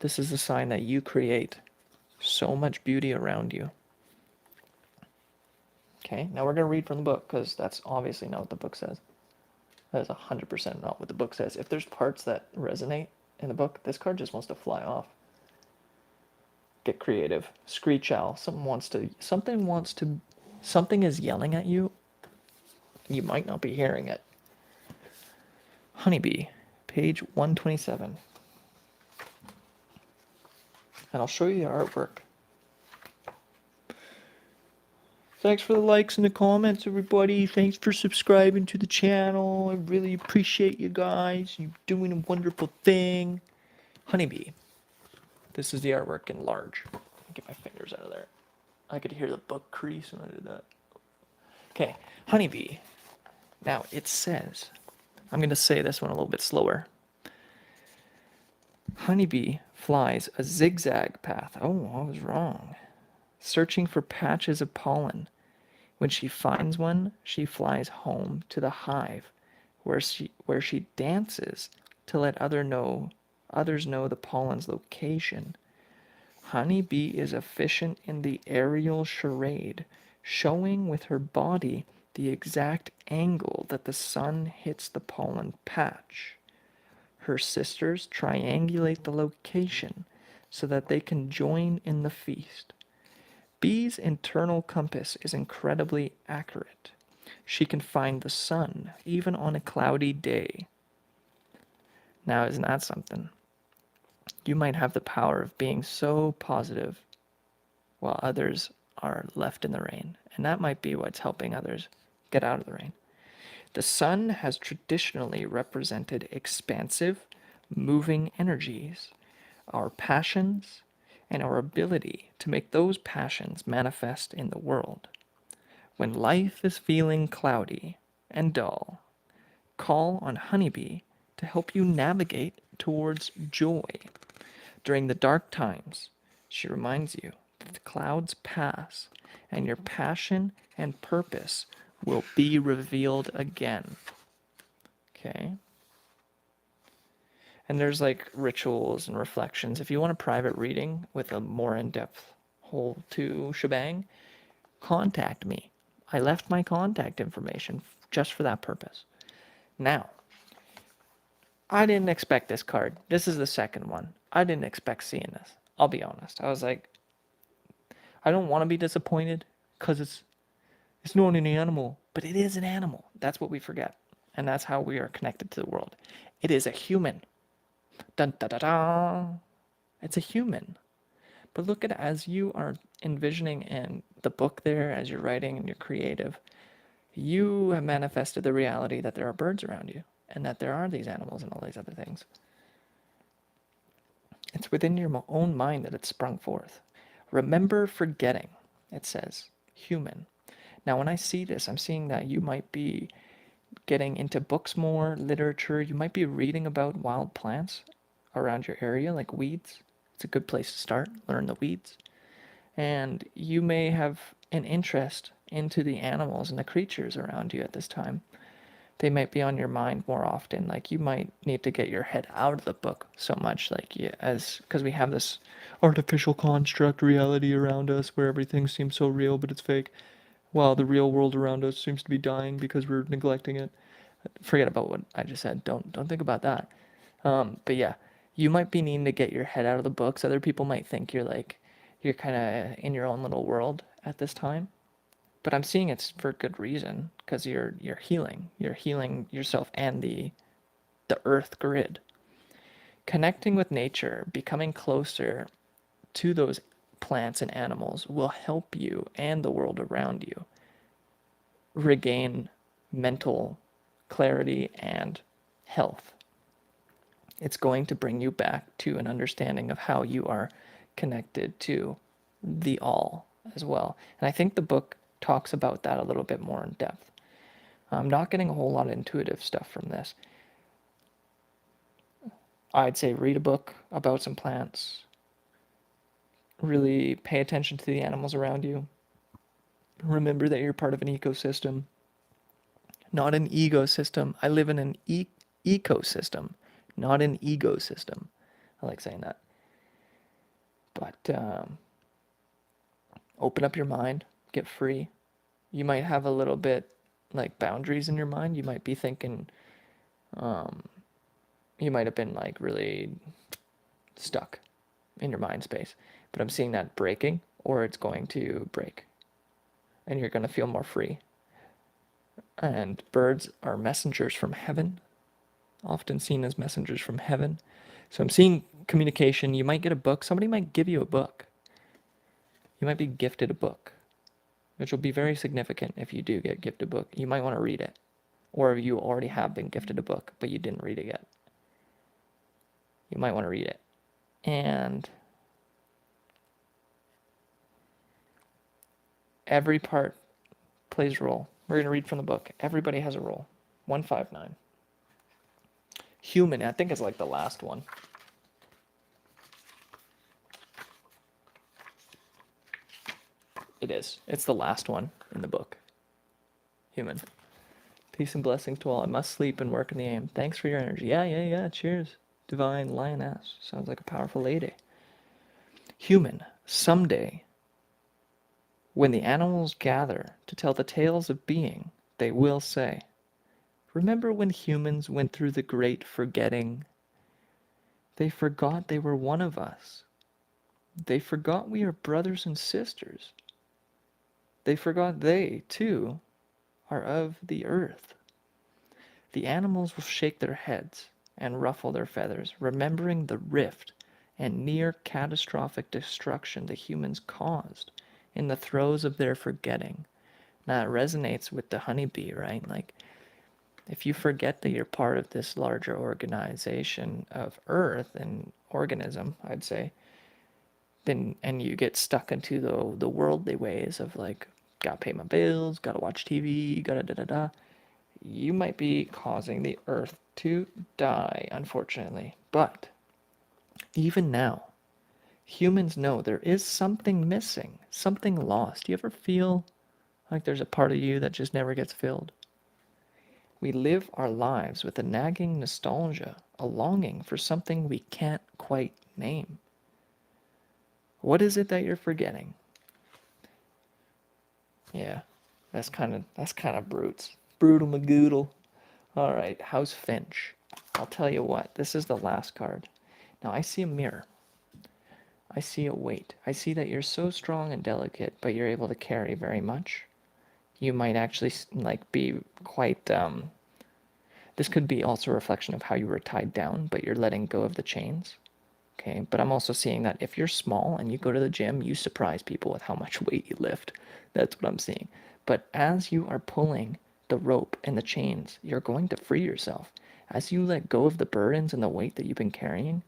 This is a sign that you create so much beauty around you. Okay, now we're going to read from the book because that's obviously not what the book says. That is 100% not what the book says. If there's parts that resonate in the book, this card just wants to fly off. Get creative. Screech owl. Something is yelling at you. You might not be hearing it. Honeybee, page 127. And I'll show you the artwork. Thanks for the likes and the comments, everybody. Thanks for subscribing to the channel. I really appreciate you guys. You're doing a wonderful thing. Honeybee. This is the artwork in large. Get my fingers out of there. I could hear the book crease when I did that. Okay, honeybee. Now it says, I'm going to say this one a little bit slower. Honeybee flies a zigzag path. Oh, I was wrong. Searching for patches of pollen. When she finds one, she flies home to the hive, where she dances to let others know the pollen's location. Honeybee is efficient in the aerial charade, showing with her body the exact angle that the sun hits the pollen patch. Her sisters triangulate the location so that they can join in the feast. Bee's internal compass is incredibly accurate. She can find the sun even on a cloudy day. Now, isn't that something? You might have the power of being so positive while others are left in the rain. And that might be what's helping others get out of the rain. The sun has traditionally represented expansive, moving energies, our passions, and our ability to make those passions manifest in the world. When life is feeling cloudy and dull, call on Honeybee to help you navigate towards joy. During the dark times, she reminds you that the clouds pass and your passion and purpose will be revealed again. Okay? And there's like rituals and reflections. If you want a private reading with a more in-depth whole two shebang, contact me. I left my contact information just for that purpose. Now, I didn't expect this card. This is the second one. I didn't expect seeing this. I'll be honest. I was like, I don't want to be disappointed because it's not an animal, but it is an animal. That's what we forget. And that's how we are connected to the world. It is a human. Dun, da, da, da. It's a human. But look at it as you are envisioning in the book there, as you're writing and you're creative, you have manifested the reality that there are birds around you and that there are these animals and all these other things. It's within your own mind that it's sprung forth. Remember forgetting, it says, human. Now, when I see this, I'm seeing that you might be getting into books more, literature. You might be reading about wild plants around your area, like weeds. It's a good place to start, learn the weeds. And you may have an interest into the animals and the creatures around you at this time. They might be on your mind more often. Like you might need to get your head out of the book so much, like because we have this artificial construct reality around us where everything seems so real, but it's fake. While the real world around us seems to be dying because we're neglecting it. Forget about what I just said. Don't think about that. But yeah, you might be needing to get your head out of the books. Other people might think you're kind of in your own little world at this time. But I'm seeing it's for good reason because you're healing. You're healing yourself and the earth grid. Connecting with nature, becoming closer to those plants and animals will help you and the world around you regain mental clarity and health. It's going to bring you back to an understanding of how you are connected to the all as well. And I think the book talks about that a little bit more in depth. I'm not getting a whole lot of intuitive stuff from this. I'd say read a book about some plants. Really pay attention to the animals around you. Remember that you're part of an ecosystem, not an ecosystem. I live in an ecosystem, not an ego system. I like saying that. But open up your mind, get free. You might have a little bit like boundaries in your mind. You might be thinking, you might have been like really stuck in your mind space. But I'm seeing that breaking, or it's going to break. And you're going to feel more free. And birds are messengers from heaven, often seen as messengers from heaven. So I'm seeing communication. You might get a book. Somebody might give you a book. You might be gifted a book, which will be very significant if you do get gifted a book. You might want to read it. Or you already have been gifted a book, but you didn't read it yet. You might want to read it. And every part plays a role. We're going to read from the book. Everybody has a role. 159. Human, I think it's like the last one. It is. It's the last one in the book. Human. Peace and blessings to all. I must sleep and work in the AM. Thanks for your energy. Yeah. Cheers. Divine Lioness. Sounds like a powerful lady. Human. Someday, when the animals gather to tell the tales of being, they will say, remember when humans went through the great forgetting? They forgot they were one of us. They forgot we are brothers and sisters. They forgot they, too, are of the earth. The animals will shake their heads and ruffle their feathers, remembering the rift and near catastrophic destruction the humans caused in the throes of their forgetting. Now, it resonates with the honeybee, right? Like, if you forget that you're part of this larger organization of Earth and organism, I'd say, then and you get stuck into the worldly ways of like, gotta pay my bills, gotta watch TV, gotta da da da, you might be causing the Earth to die, unfortunately. But even now, humans know there is something missing, something lost. Do you ever feel like there's a part of you that just never gets filled? We live our lives with a nagging nostalgia, a longing for something we can't quite name. What is it that you're forgetting? Yeah, that's kind of brutes. Brutal Magoodle. All right, how's Finch? I'll tell you what, this is the last card. Now I see a mirror. I see a weight. I see that you're so strong and delicate, but you're able to carry very much. You might actually like be quite this could be also a reflection of how you were tied down, but you're letting go of the chains. Okay, but I'm also seeing that if you're small and you go to the gym, you surprise people with how much weight you lift. That's what I'm seeing. But as you are pulling the rope and the chains, you're going to free yourself. As you let go of the burdens and the weight that you've been carrying,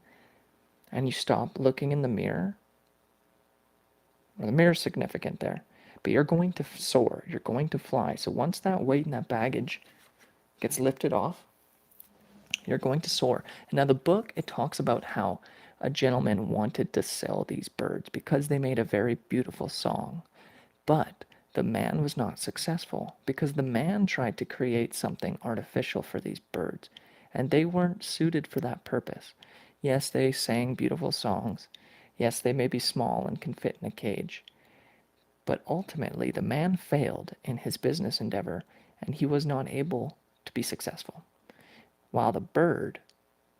and you stop looking in the mirror, well, the mirror's significant there, but you're going to soar, you're going to fly. So once that weight and that baggage gets lifted off, you're going to soar. And now the book, it talks about how a gentleman wanted to sell these birds because they made a very beautiful song. But the man was not successful because the man tried to create something artificial for these birds, and they weren't suited for that purpose. Yes, they sang beautiful songs. Yes, they may be small and can fit in a cage. But ultimately, the man failed in his business endeavor, and he was not able to be successful, while the bird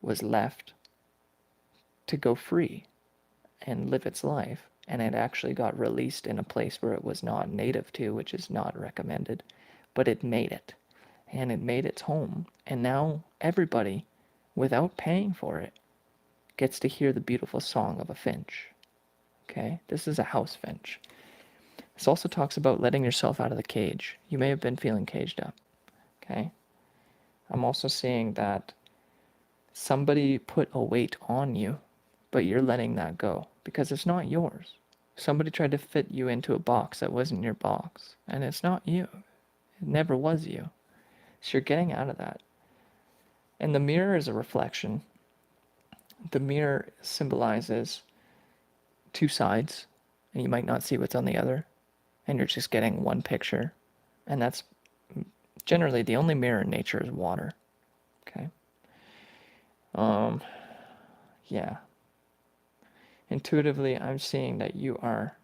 was left to go free and live its life, and it actually got released in a place where it was not native to, which is not recommended, but it made it, and it made its home, and now everybody, without paying for it, gets to hear the beautiful song of a finch. Okay, this is a house finch. This also talks about letting yourself out of the cage. You may have been feeling caged up. Okay, I'm also seeing that somebody put a weight on you, but you're letting that go because it's not yours. Somebody tried to fit you into a box that wasn't your box, and it's not you. It never was you. So you're getting out of that. And the mirror is a reflection. The mirror symbolizes two sides, and you might not see what's on the other, and you're just getting one picture. And that's generally the only mirror in nature is water. Okay. Yeah. Intuitively, I'm seeing that you are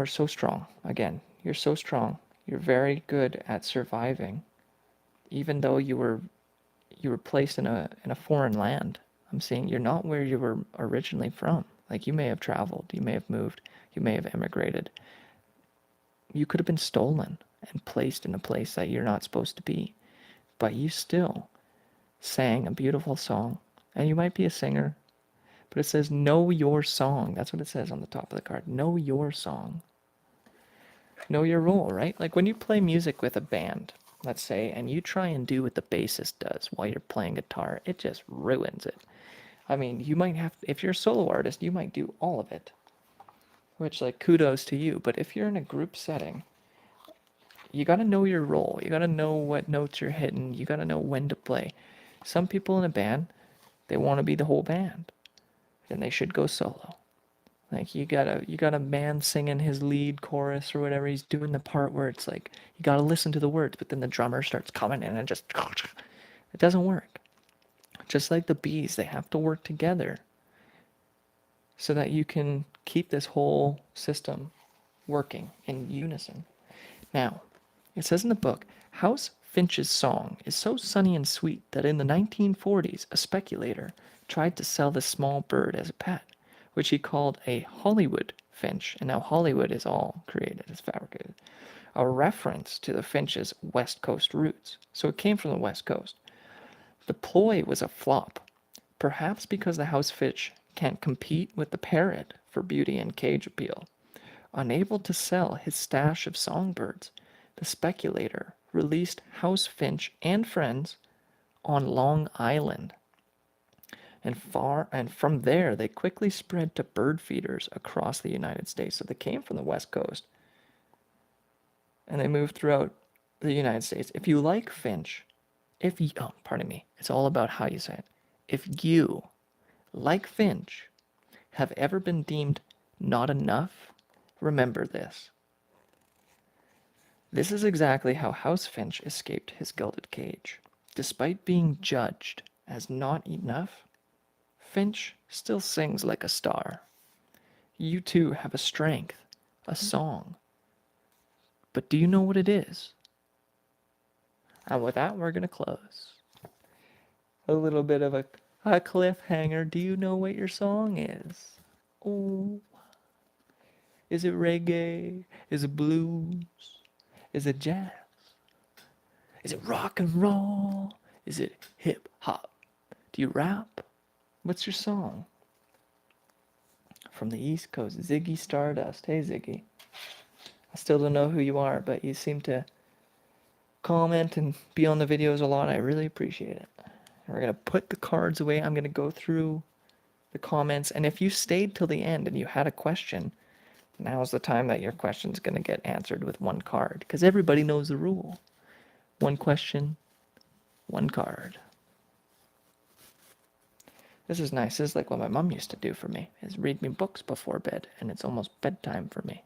so strong. Again, you're so strong. You're very good at surviving, even though you were placed in a foreign land. I'm seeing you're not where you were originally from. Like, you may have traveled, you may have moved, you may have immigrated. You could have been stolen and placed in a place that you're not supposed to be, but you still sang a beautiful song. And you might be a singer, but it says, know your song. That's what it says on the top of the card. Know your song. Know your role, right? Like when you play music with a band, let's say, and you try and do what the bassist does while you're playing guitar, it just ruins it. I mean, you might have, if you're a solo artist, you might do all of it, which, like, kudos to you. But if you're in a group setting, you got to know your role. You got to know what notes you're hitting. You got to know when to play. Some people in a band, they want to be the whole band, then they should go solo. Like, you got a man singing his lead chorus or whatever. He's doing the part where it's like you got to listen to the words, but then the drummer starts coming in and just it doesn't work. Just like the bees, they have to work together so that you can keep this whole system working in unison. Now, it says in the book, House Finch's song is so sunny and sweet that in the 1940s, a speculator tried to sell this small bird as a pet, which he called a Hollywood finch. And now Hollywood is all created, it's fabricated. A reference to the finch's West Coast roots. So it came from the West Coast. The ploy was a flop, perhaps because the house finch can't compete with the parrot for beauty and cage appeal. Unable to sell his stash of songbirds, the speculator released House Finch and Friends on Long Island. And from there they quickly spread to bird feeders across the United States. So they came from the West Coast and they moved throughout the United States. If you like finch, pardon me, it's all about how you say it. If you, like finch, have ever been deemed not enough, remember this. This is exactly how House Finch escaped his gilded cage. Despite being judged as not enough, Finch still sings like a star. You too have a strength, a song. But do you know what it is? And with that, we're going to close. A little bit of a cliffhanger. Do you know what your song is? Oh, is it reggae? Is it blues? Is it jazz? Is it rock and roll? Is it hip hop? Do you rap? What's your song? From the East Coast, Ziggy Stardust. Hey, Ziggy. I still don't know who you are, but you seem to comment and be on the videos a lot. I really appreciate it. We're going to put the cards away. I'm going to go through the comments. And if you stayed till the end and you had a question, now's the time that your question's going to get answered with one card. Because everybody knows the rule. One question, one card. This is nice. This is like what my mom used to do for me, is read me books before bed. And it's almost bedtime for me.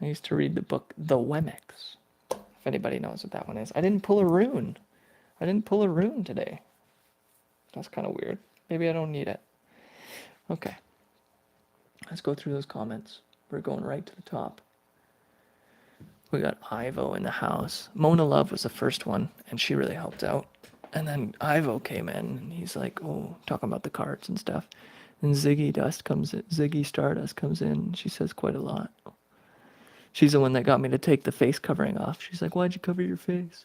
I used to read the book The Wemmicks, if anybody knows what that one is. I didn't pull a rune. I didn't pull a rune today. That's kind of weird. Maybe I don't need it. Okay. Let's go through those comments. We're going right to the top. We got Ivo in the house. Mona Love was the first one, and she really helped out. And then Ivo came in, and he's like, oh, talking about the cards and stuff. And Ziggy Stardust comes in. She says quite a lot. She's the one that got me to take the face covering off. She's like, why'd you cover your face?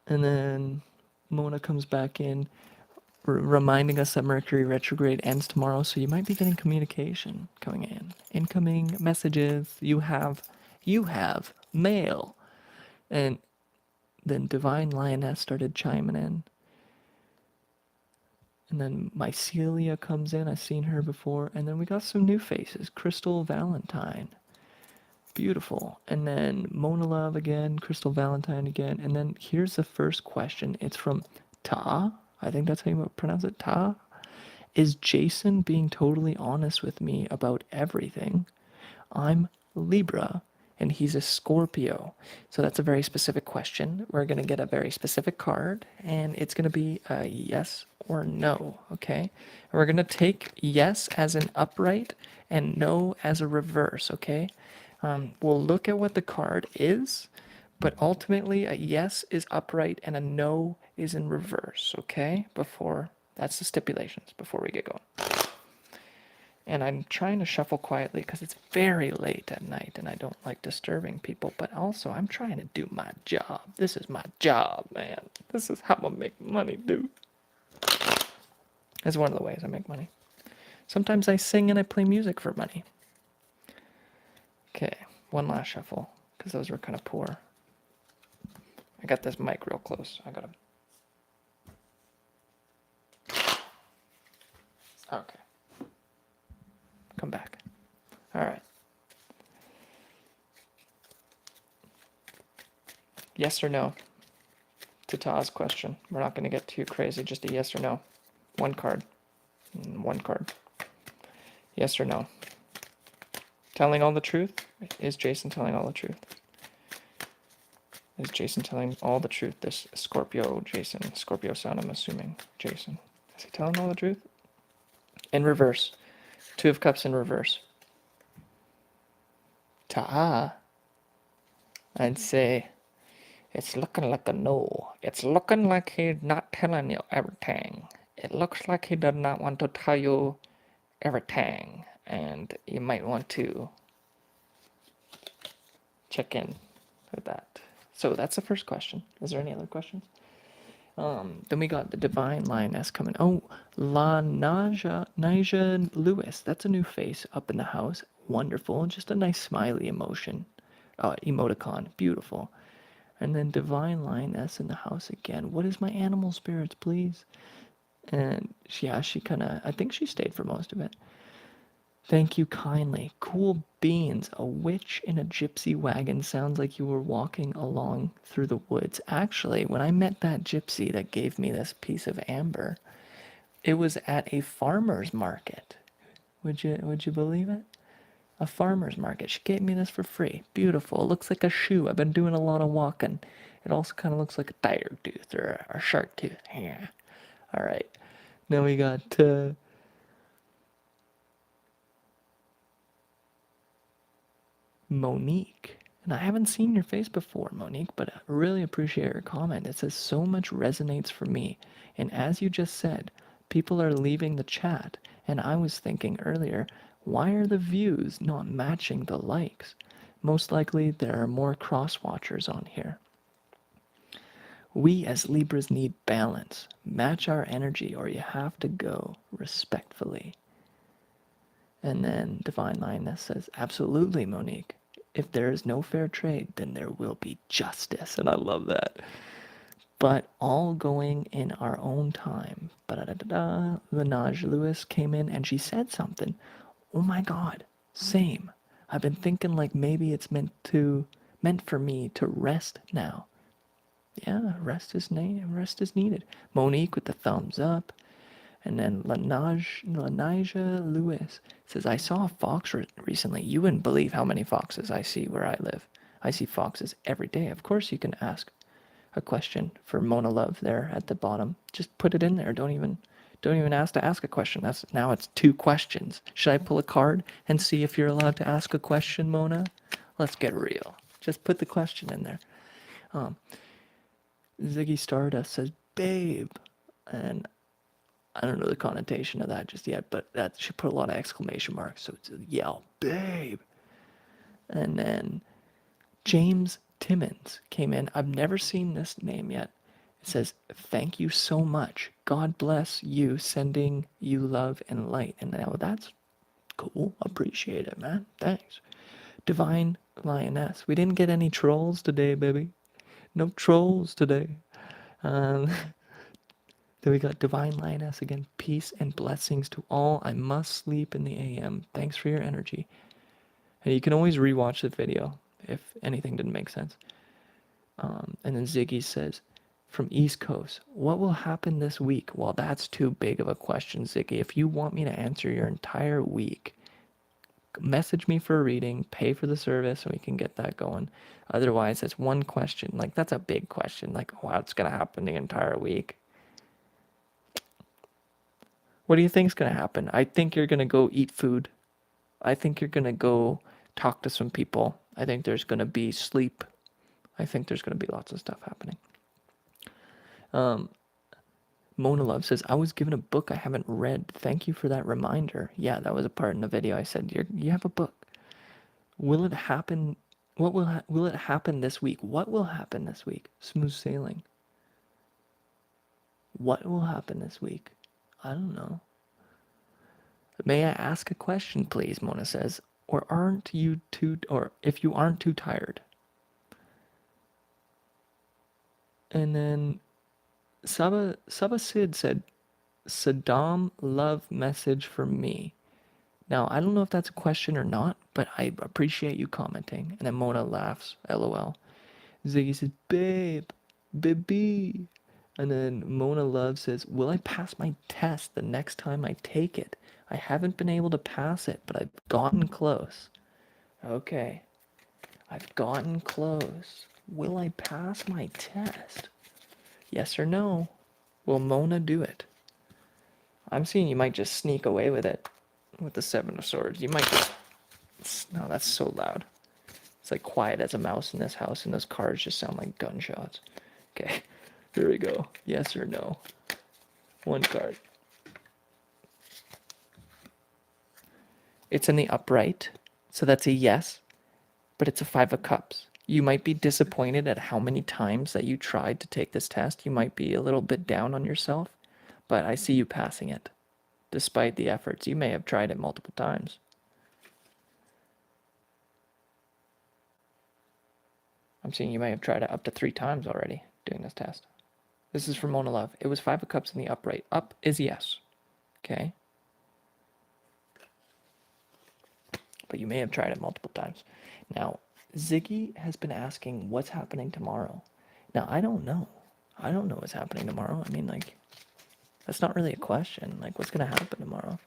And then Mona comes back in, reminding us that Mercury retrograde ends tomorrow, so you might be getting communication coming in. Incoming messages. You have mail. And then Divine Lioness started chiming in. And then Mycelia comes in. I've seen her before. And then we got some new faces. Crystal Valentine. Beautiful. And then Mona Love again, Crystal Valentine again. And then here's the first question. It's from Ta. I think that's how you pronounce it. Ta. Is Jason being totally honest with me about everything? I'm Libra and he's a Scorpio. So that's a very specific question. We're going to get a very specific card and it's going to be a yes or no, okay? And we're going to take yes as an upright and no as a reverse, okay? We'll look at what the card is, but ultimately a yes is upright and a no is in reverse, okay? That's the stipulations before we get going. And I'm trying to shuffle quietly because it's very late at night and I don't like disturbing people, but also I'm trying to do my job. This is my job, man. This is how I make money, dude. That's one of the ways I make money. Sometimes I sing and I play music for money. Okay, one last shuffle, because those were kind of poor. I got this mic real close. I got to... Okay. Come back. All right. Yes or no to Ta's question. We're not going to get too crazy, just a yes or no. One card. One card. Yes or no. Telling all the truth? Is Jason telling all the truth? Is Jason telling all the truth? This Scorpio Jason. Scorpio sun, I'm assuming. Jason. Is he telling all the truth? In reverse. Two of Cups in reverse. Ta. I'd say it's looking like a no. It's looking like he's not telling you everything. It looks like he does not want to tell you everything. And you might want to check in with that. So that's the first question. Is there any other questions? Then we got the Divine Lioness coming. Oh, Naja Lewis. That's a new face up in the house. Wonderful. Just a nice smiley emoticon. Beautiful. And then Divine Lioness in the house again. What is my animal spirits, please? And she kind of, I think she stayed for most of it. Thank you kindly. Cool beans. A witch in a gypsy wagon sounds like you were walking along through the woods. Actually, when I met that gypsy that gave me this piece of amber, it was at a farmer's market. Would you believe it? A farmer's market. She gave me this for free. Beautiful. It looks like a shoe. I've been doing a lot of walking. It also kind of looks like a tiger tooth or a shark tooth. Yeah. All right. Now we got Monique. And I haven't seen your face before, Monique, but I really appreciate your comment. It says, so much resonates for me. And as you just said, people are leaving the chat. And I was thinking earlier, why are the views not matching the likes? Most likely there are more cross-watchers on here. We as Libras need balance. Match our energy or you have to go respectfully. And then Divine Lioness says, absolutely, Monique. If there is no fair trade, then there will be justice. And I love that. But all going in our own time. Lanaj Lewis came in and she said something. Oh my God, same. I've been thinking like maybe it's meant for me to rest now. Yeah, rest is needed. Monique with the thumbs up. And then Lanija Lewis says, I saw a fox recently. You wouldn't believe how many foxes I see where I live. I see foxes every day. Of course you can ask a question for Mona Love there at the bottom. Just put it in there. Don't even ask to ask a question. Now it's 2 questions. Should I pull a card and see if you're allowed to ask a question, Mona? Let's get real. Just put the question in there. Ziggy Stardust says, babe. And I don't know the connotation of that just yet, but that she put a lot of exclamation marks, so it's a yell, babe. And then James Timmons came in. I've never seen this name yet. It says, thank you so much. God bless you, sending you love and light. And now that's cool. Appreciate it, man. Thanks. Divine Lioness. We didn't get any trolls today, baby. No trolls today. Then we got Divine Lioness again. Peace and blessings to all. I must sleep in the AM. Thanks for your energy. And you can always rewatch the video if anything didn't make sense. And then Ziggy says, from East Coast, what will happen this week? Well, that's too big of a question, Ziggy. If you want me to answer your entire week, message me for a reading, pay for the service, and we can get that going. Otherwise, it's one question. Like, that's a big question. Like, what's going to happen the entire week? What do you think's going to happen? I think you're going to go eat food. I think you're going to go talk to some people. I think there's going to be sleep. I think there's going to be lots of stuff happening. Mona Love says, I was given a book I haven't read. Thank you for that reminder. Yeah, that was a part in the video. I said, you have a book. Will it happen? Will it happen this week? What will happen this week? Smooth sailing. What will happen this week? I don't know. May I ask a question, please? Mona says. Or if you aren't too tired. And then Saba Sid said, Saddam love message for me. Now, I don't know if that's a question or not, but I appreciate you commenting. And then Mona laughs, LOL. Ziggy says, baby. And then Mona Love says, will I pass my test the next time I take it? I haven't been able to pass it, but I've gotten close. Okay. I've gotten close. Will I pass my test? Yes or no? Will Mona do it? I'm seeing you might just sneak away with it. With the 7 of Swords. You might just... No, that's so loud. It's like quiet as a mouse in this house, and those cars just sound like gunshots. Okay. Here we go. Yes or no? 1 card. It's in the upright, so that's a yes. but it's a 5 of Cups. You might be disappointed at how many times that you tried to take this test. You might be a little bit down on yourself, but I see you passing it, despite the efforts. You may have tried it multiple times. I'm seeing you may have tried it up to 3 times already doing this test. This is from Mona Love. It was 5 of Cups in the upright. Up is yes. Okay? But you may have tried it multiple times. Now, Ziggy has been asking what's happening tomorrow. Now, I don't know. I don't know what's happening tomorrow. I mean, like, that's not really a question. Like, what's going to happen tomorrow?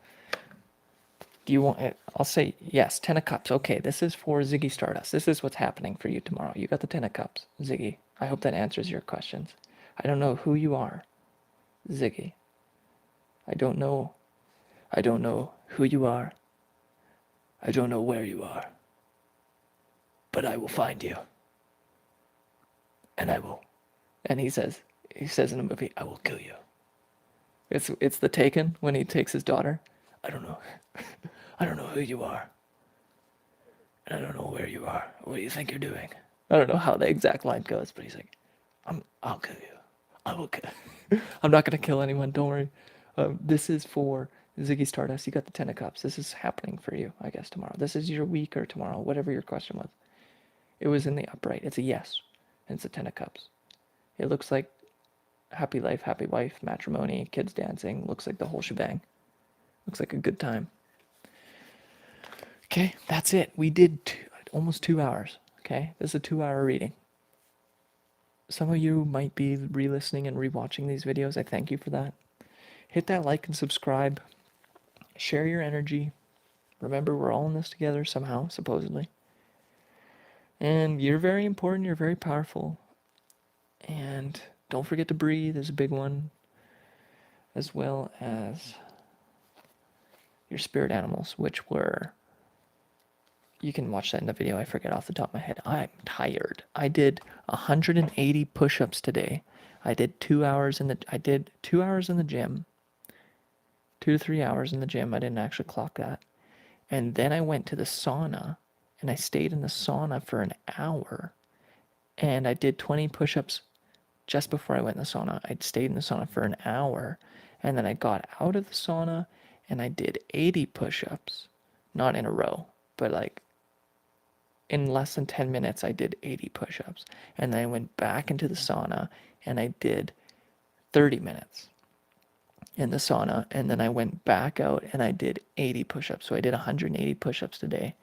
Do you want it? I'll say yes, 10 of Cups. Okay, this is for Ziggy Stardust. This is what's happening for you tomorrow. You got the 10 of Cups, Ziggy. I hope that answers your questions. I don't know who you are, Ziggy. I don't know. I don't know who you are. I don't know where you are. But I will find you. And I will. And he says in the movie, I will kill you. It's the Taken when he takes his daughter. I don't know. I don't know who you are. And I don't know where you are. What do you think you're doing? I don't know how the exact line goes, but he's like, I'll kill you. I will kill. I'm not gonna kill anyone. Don't worry. This is for Ziggy Stardust. You got the 10 of Cups. This is happening for you, I guess, tomorrow. This is your week or tomorrow, whatever your question was. It was in the upright. It's a yes. And it's a 10 of Cups. It looks like happy life, happy wife, matrimony, kids dancing. Looks like the whole shebang. Looks like a good time. Okay, that's it. We did almost 2 hours. Okay, this is a 2-hour reading. Some of you might be re-listening and re-watching these videos. I thank you for that. Hit that like and subscribe. Share your energy. Remember, we're all in this together somehow, supposedly. And you're very important. You're very powerful. And don't forget to breathe is a big one, as well as your spirit animals, which were, you can watch that in the video. I forget off the top of my head. I'm tired. I did 180 push-ups today. I did 2 hours in the gym. 2 to 3 hours in the gym. I didn't actually clock that. And then I went to the sauna, and I stayed in the sauna for an hour. And I did 20 push-ups just before I went in the sauna. I'd stayed in the sauna for an hour, and then I got out of the sauna, and I did 80 push-ups. Not in a row, but like in less than 10 minutes, I did 80 push-ups. And then I went back into the sauna, and I did 30 minutes in the sauna, and then I went back out, and I did 80 push-ups. So I did 180 push-ups today.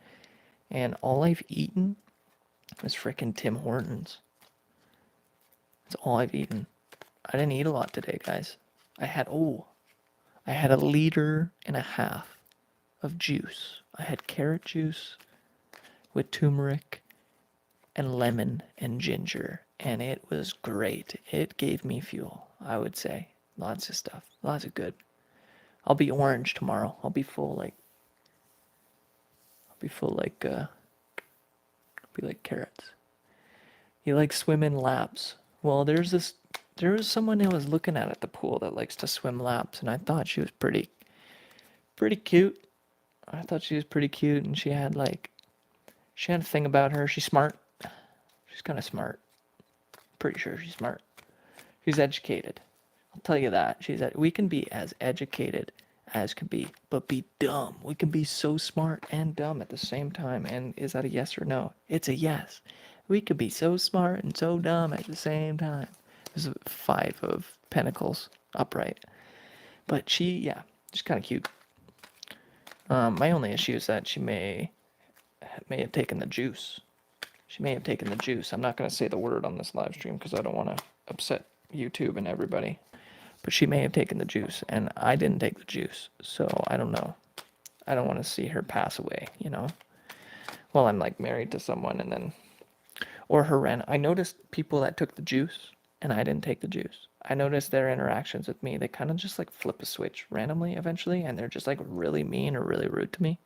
And all I've eaten is frickin' Tim Hortons. That's all I've eaten. I didn't eat a lot today, guys. I had a 1.5 liters of juice. I had carrot juice with turmeric and lemon and ginger, and it was great. It gave me fuel, I would say. Lots of stuff. Lots of good. I'll be orange tomorrow. I'll be like carrots. You like swimming laps. Well, there was someone I was looking at the pool that likes to swim laps, and I thought she was pretty cute. I thought she was pretty cute, and she had a thing about her. She's smart. She's kind of smart. Pretty sure she's smart. She's educated. I'll tell you that. We can be as educated as can be, but be dumb. We can be so smart and dumb at the same time. And is that a yes or no? It's a yes. We could be so smart and so dumb at the same time. There's a 5 of Pentacles upright. But she's kind of cute. My only issue is that she may have taken the juice. She may have taken the juice. I'm not going to say the word on this live stream because I don't want to upset YouTube and everybody. But she may have taken the juice, and I didn't take the juice. So I don't know. I don't want to see her pass away, Well, I'm like married to someone, and then, or her I noticed people that took the juice, and I didn't take the juice. I noticed their interactions with me. They kind of just like flip a switch randomly eventually, and they're just like really mean or really rude to me.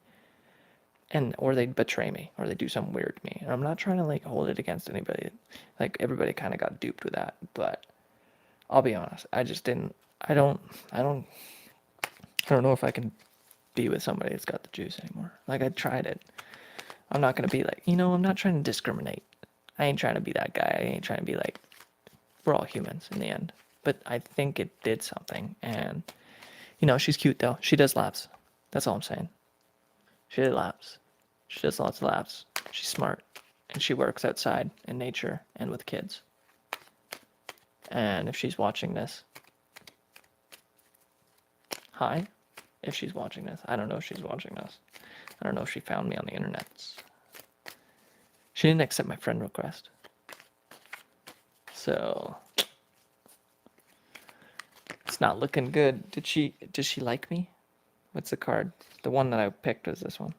Or they betray me, or they do something weird to me. And I'm not trying to like hold it against anybody. Like everybody kind of got duped with that, but I'll be honest. I just didn't. I don't know if I can be with somebody that's got the juice anymore. Like I tried it. I'm not going to be like, I'm not trying to discriminate. I ain't trying to be that guy. I ain't trying to be like, we're all humans in the end. But I think it did something. And, she's cute though. She does laps. That's all I'm saying. She did laps. She does lots of laps. She's smart. And she works outside in nature and with kids. And if she's watching this, hi. If she's watching this. I don't know if she's watching this. I don't know if she found me on the internet. She didn't accept my friend request. So it's not looking good. Does she like me? What's the card? The one that I picked was this one.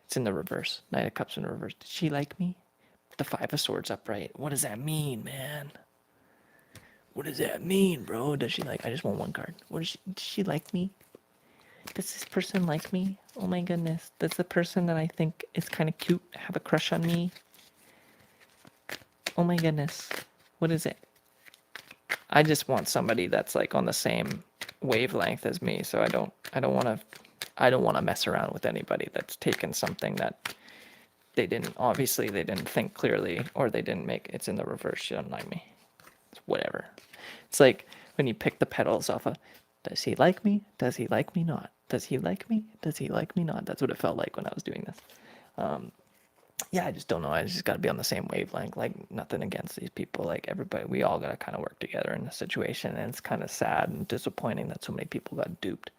It's in the reverse. Knight of Cups in reverse. Did she like me? The Five of Swords upright. What does that mean, man? What does that mean, bro? Does she like? I just want one card. Does she like me? Does this person like me? Oh my goodness. Does the person that I think is kind of cute have a crush on me? Oh my goodness. What is it? I just want somebody that's like on the same wavelength as me, so I don't want to mess around with anybody that's taken something that they didn't think clearly, or they didn't make. It's in the reverse. She doesn't like me. It's whatever. It's like when you pick the petals off a, does he like me? Does he like me not? Does he like me? Does he like me not? That's what it felt like when I was doing this. Yeah, I just don't know. I just got to be on the same wavelength. Like, nothing against these people. Like, everybody, we all got to kind of work together in this situation. And it's kind of sad and disappointing that so many people got duped.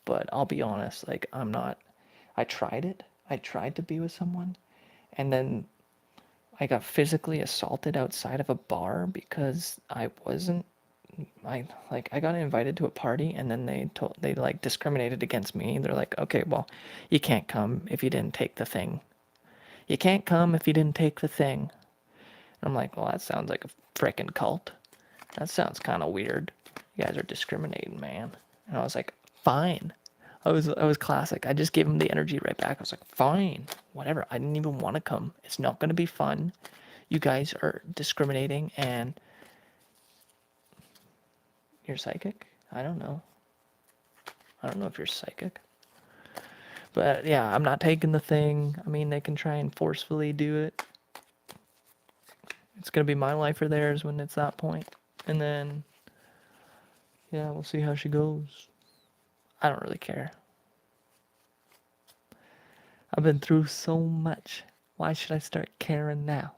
But I'll be honest, like, I tried it. I tried to be with someone. And then I got physically assaulted outside of a bar because I got invited to a party, and then they like discriminated against me. They're like, okay, well, you can't come if you didn't take the thing. You can't come if you didn't take the thing. And I'm like, well, that sounds like a frickin' cult. That sounds kind of weird. You guys are discriminating, man. And I was like, fine. I was classic. I just gave him the energy right back. I was like, fine, whatever. I didn't even want to come. It's not going to be fun. You guys are discriminating, and you're psychic? I don't know. I don't know if you're psychic. But yeah, I'm not taking the thing. I mean, they can try and forcefully do it. It's going to be my life or theirs when it's that point. And then, yeah, we'll see how she goes. I don't really care. I've been through so much. Why should I start caring now?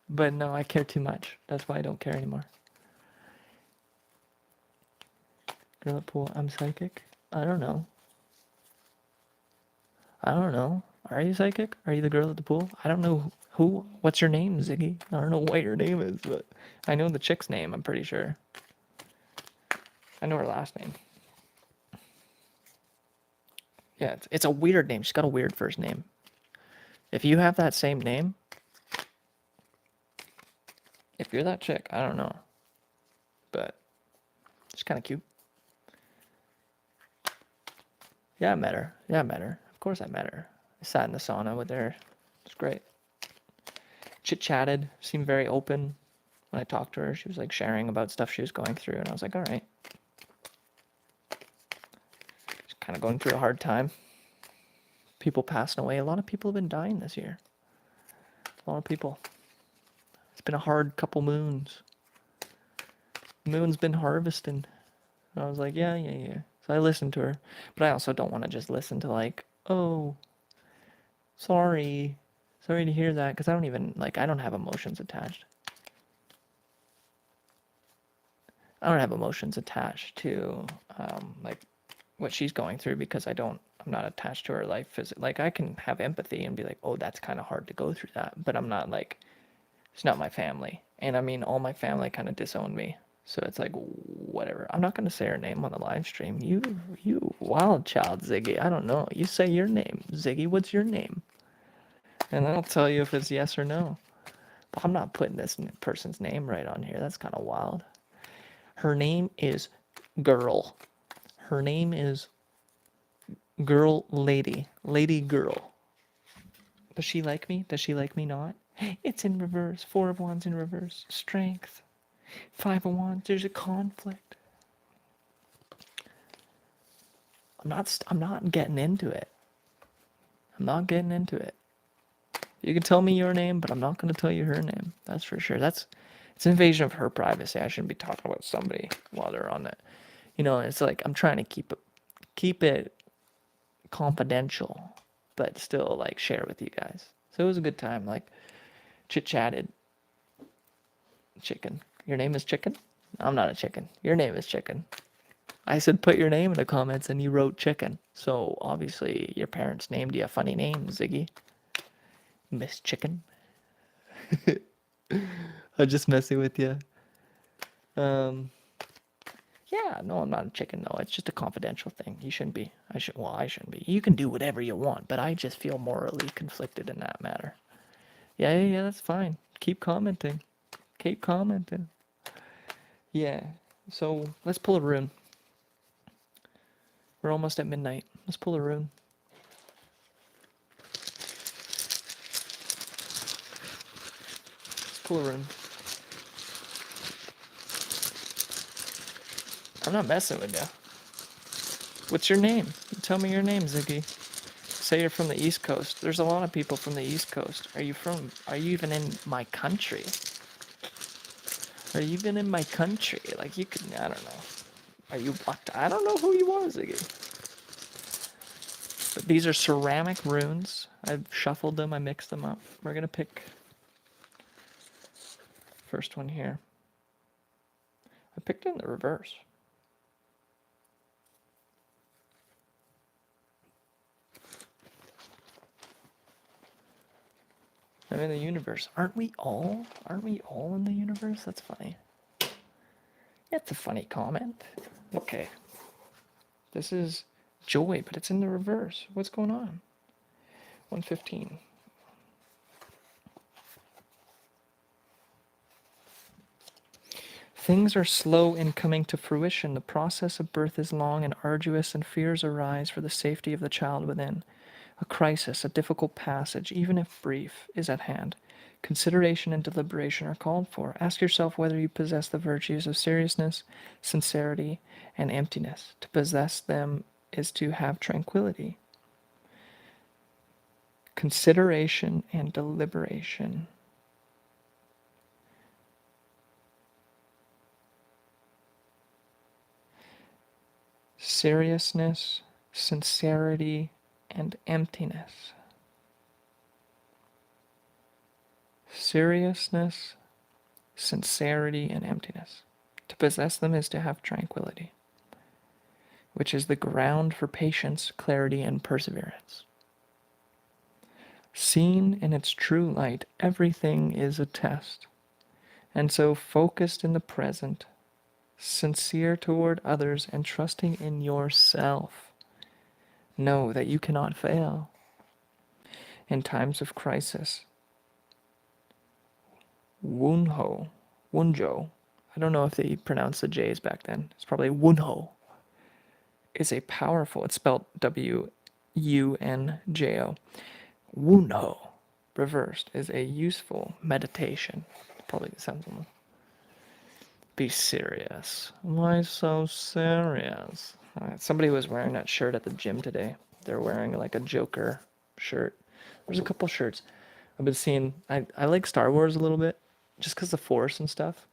But no, I care too much. That's why I don't care anymore. Girl at pool, I'm psychic? I don't know. Are you psychic? Are you the girl at the pool? I don't know who. What's your name, Ziggy? I don't know what your name is, but I know the chick's name, I'm pretty sure. I know her last name. Yeah, it's a weird name. She's got a weird first name. If you have that same name, if you're that chick, I don't know. But she's kind of cute. Yeah, I met her. Of course I met her. I sat in the sauna with her. It's great. Chit-chatted, seemed very open. When I talked to her, she was like sharing about stuff she was going through, and I was like, all right. She's kind of going through a hard time. People passing away. A lot of people have been dying this year. A lot of people. It's been a hard couple moons. Moon's been harvesting. And I was like, yeah. So I listened to her. But I also don't want to just listen to like, oh, sorry to hear that, because I don't have emotions attached. I don't have emotions attached to like what she's going through, because I'm not attached to her life physically. Like, I can have empathy and be like, oh, that's kind of hard to go through that, but I'm not like, it's not my family. And I mean, all my family kind of disowned me. So it's like, whatever. I'm not going to say her name on the live stream. You wild child, Ziggy. I don't know. You say your name. Ziggy, what's your name? And I'll tell you if it's yes or no. But I'm not putting this person's name right on here. That's kind of wild. Her name is Girl. Her name is Girl Lady. Lady Girl. Does she like me? Does she like me not? It's in reverse. Four of Wands in reverse. Strength. Five of Wands. There's a conflict. I'm not getting into it. I'm not getting into it. You can tell me your name, but I'm not going to tell you her name. That's for sure. It's an invasion of her privacy. I shouldn't be talking about somebody while they're on it. You know, it's like I'm trying to keep it confidential, but still like share with you guys. So it was a good time. Like chit chatted. Chicken. Your name is Chicken? I'm not a chicken. Your name is Chicken. I said put your name in the comments and you wrote Chicken. So obviously your parents named you a funny name, Ziggy. Miss Chicken. I'm just messing with you. Um, yeah, no, I'm not a chicken though. It's just a confidential thing. You shouldn't be. I shouldn't be. You can do whatever you want, but I just feel morally conflicted in that matter. Yeah, that's fine. Keep commenting. Keep commenting. Yeah. So let's pull a rune. We're almost at midnight. Let's pull a rune. Let's pull a rune. I'm not messing with you. What's your name? Tell me your name, Ziggy. Say you're from the East Coast. There's a lot of people from the East Coast. Are you even in my country? Are you even in my country? Like you could, I don't know. Are you blocked? I don't know who you are, Ziggy. But these are ceramic runes. I've shuffled them. I mixed them up. We're going to pick first one here. I picked it in the reverse. I'm in the universe. Aren't we all? Aren't we all in the universe? That's funny. That's a funny comment. Okay. This is joy, but it's in the reverse. What's going on? 115. Things are slow in coming to fruition. The process of birth is long and arduous, and fears arise for the safety of the child within. A crisis, a difficult passage, even if brief, is at hand. Consideration and deliberation are called for. Ask yourself whether you possess the virtues of seriousness, sincerity, and emptiness. To possess them is to have tranquility. Consideration and deliberation. Seriousness, sincerity, and emptiness. Seriousness, sincerity, and emptiness. To possess them is to have tranquility, which is the ground for patience, clarity, and perseverance. Seen in its true light, everything is a test, and so focused in the present, sincere toward others, and trusting in yourself, know that you cannot fail. In times of crisis, Wunjo, I don't know if they pronounced the J's back then. It's probably Wunjo. Is a powerful, it's spelled Wunjo. Wunjo, reversed, is a useful meditation. Probably sounds like be serious. Why so serious? Somebody was wearing that shirt at the gym today. They're wearing like a Joker shirt. There's a couple shirts. I've been seeing, I like Star Wars a little bit, just because the Force and stuff.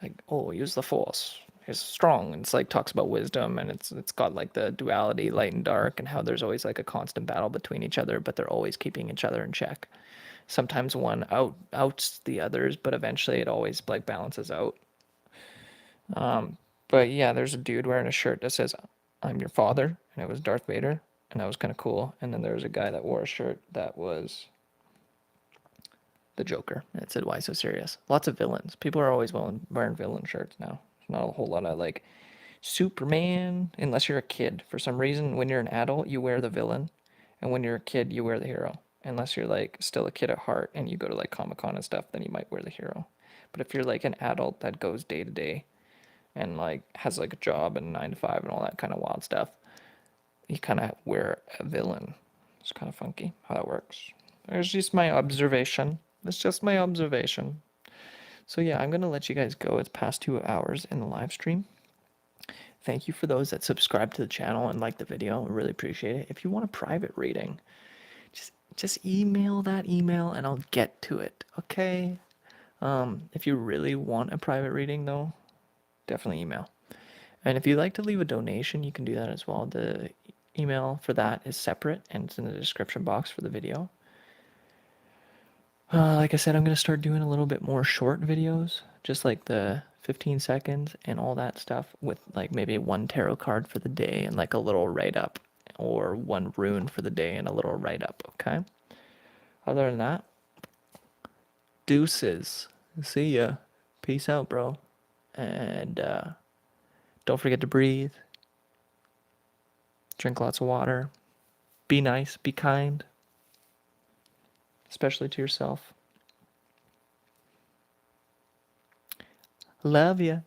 Like, oh, use the Force. It's strong. And it's like talks about wisdom, and it's got like the duality, light and dark, and how there's always like a constant battle between each other, but they're always keeping each other in check. Sometimes one outs the others, but eventually it always like balances out. But yeah, there's a dude wearing a shirt that says "I'm your father," and it was Darth Vader, and that was kind of cool. And then there was a guy that wore a shirt that was the Joker, and it said "Why so serious?" Lots of villains. People are always wearing villain shirts now. There's not a whole lot of like Superman, unless you're a kid. For some reason, when you're an adult, you wear the villain, and when you're a kid, you wear the hero. Unless you're like still a kid at heart and you go to like Comic-Con and stuff, then you might wear the hero. But if you're like an adult that goes day to day and like has like a job and 9 to 5 and all that kind of wild stuff, you kind of wear a villain. It's kind of funky how that works. There's just my observation. It's just my observation. So yeah, I'm gonna let you guys go. It's past 2 hours in the live stream. Thank you for those that subscribe to the channel and like the video. I really appreciate it. If you want a private reading, just just email that email and I'll get to it, okay? If you really want a private reading, though, definitely email. And if you'd like to leave a donation, you can do that as well. The email for that is separate and it's in the description box for the video. Like I said, I'm going to start doing a little bit more short videos, just like the 15 seconds and all that stuff, with like maybe one tarot card for the day and like a little write up, or one rune for the day and a little write up, okay? Other than that, deuces. See ya. Peace out, bro. And don't forget to breathe, drink lots of water, be nice, be kind, especially to yourself. Love ya.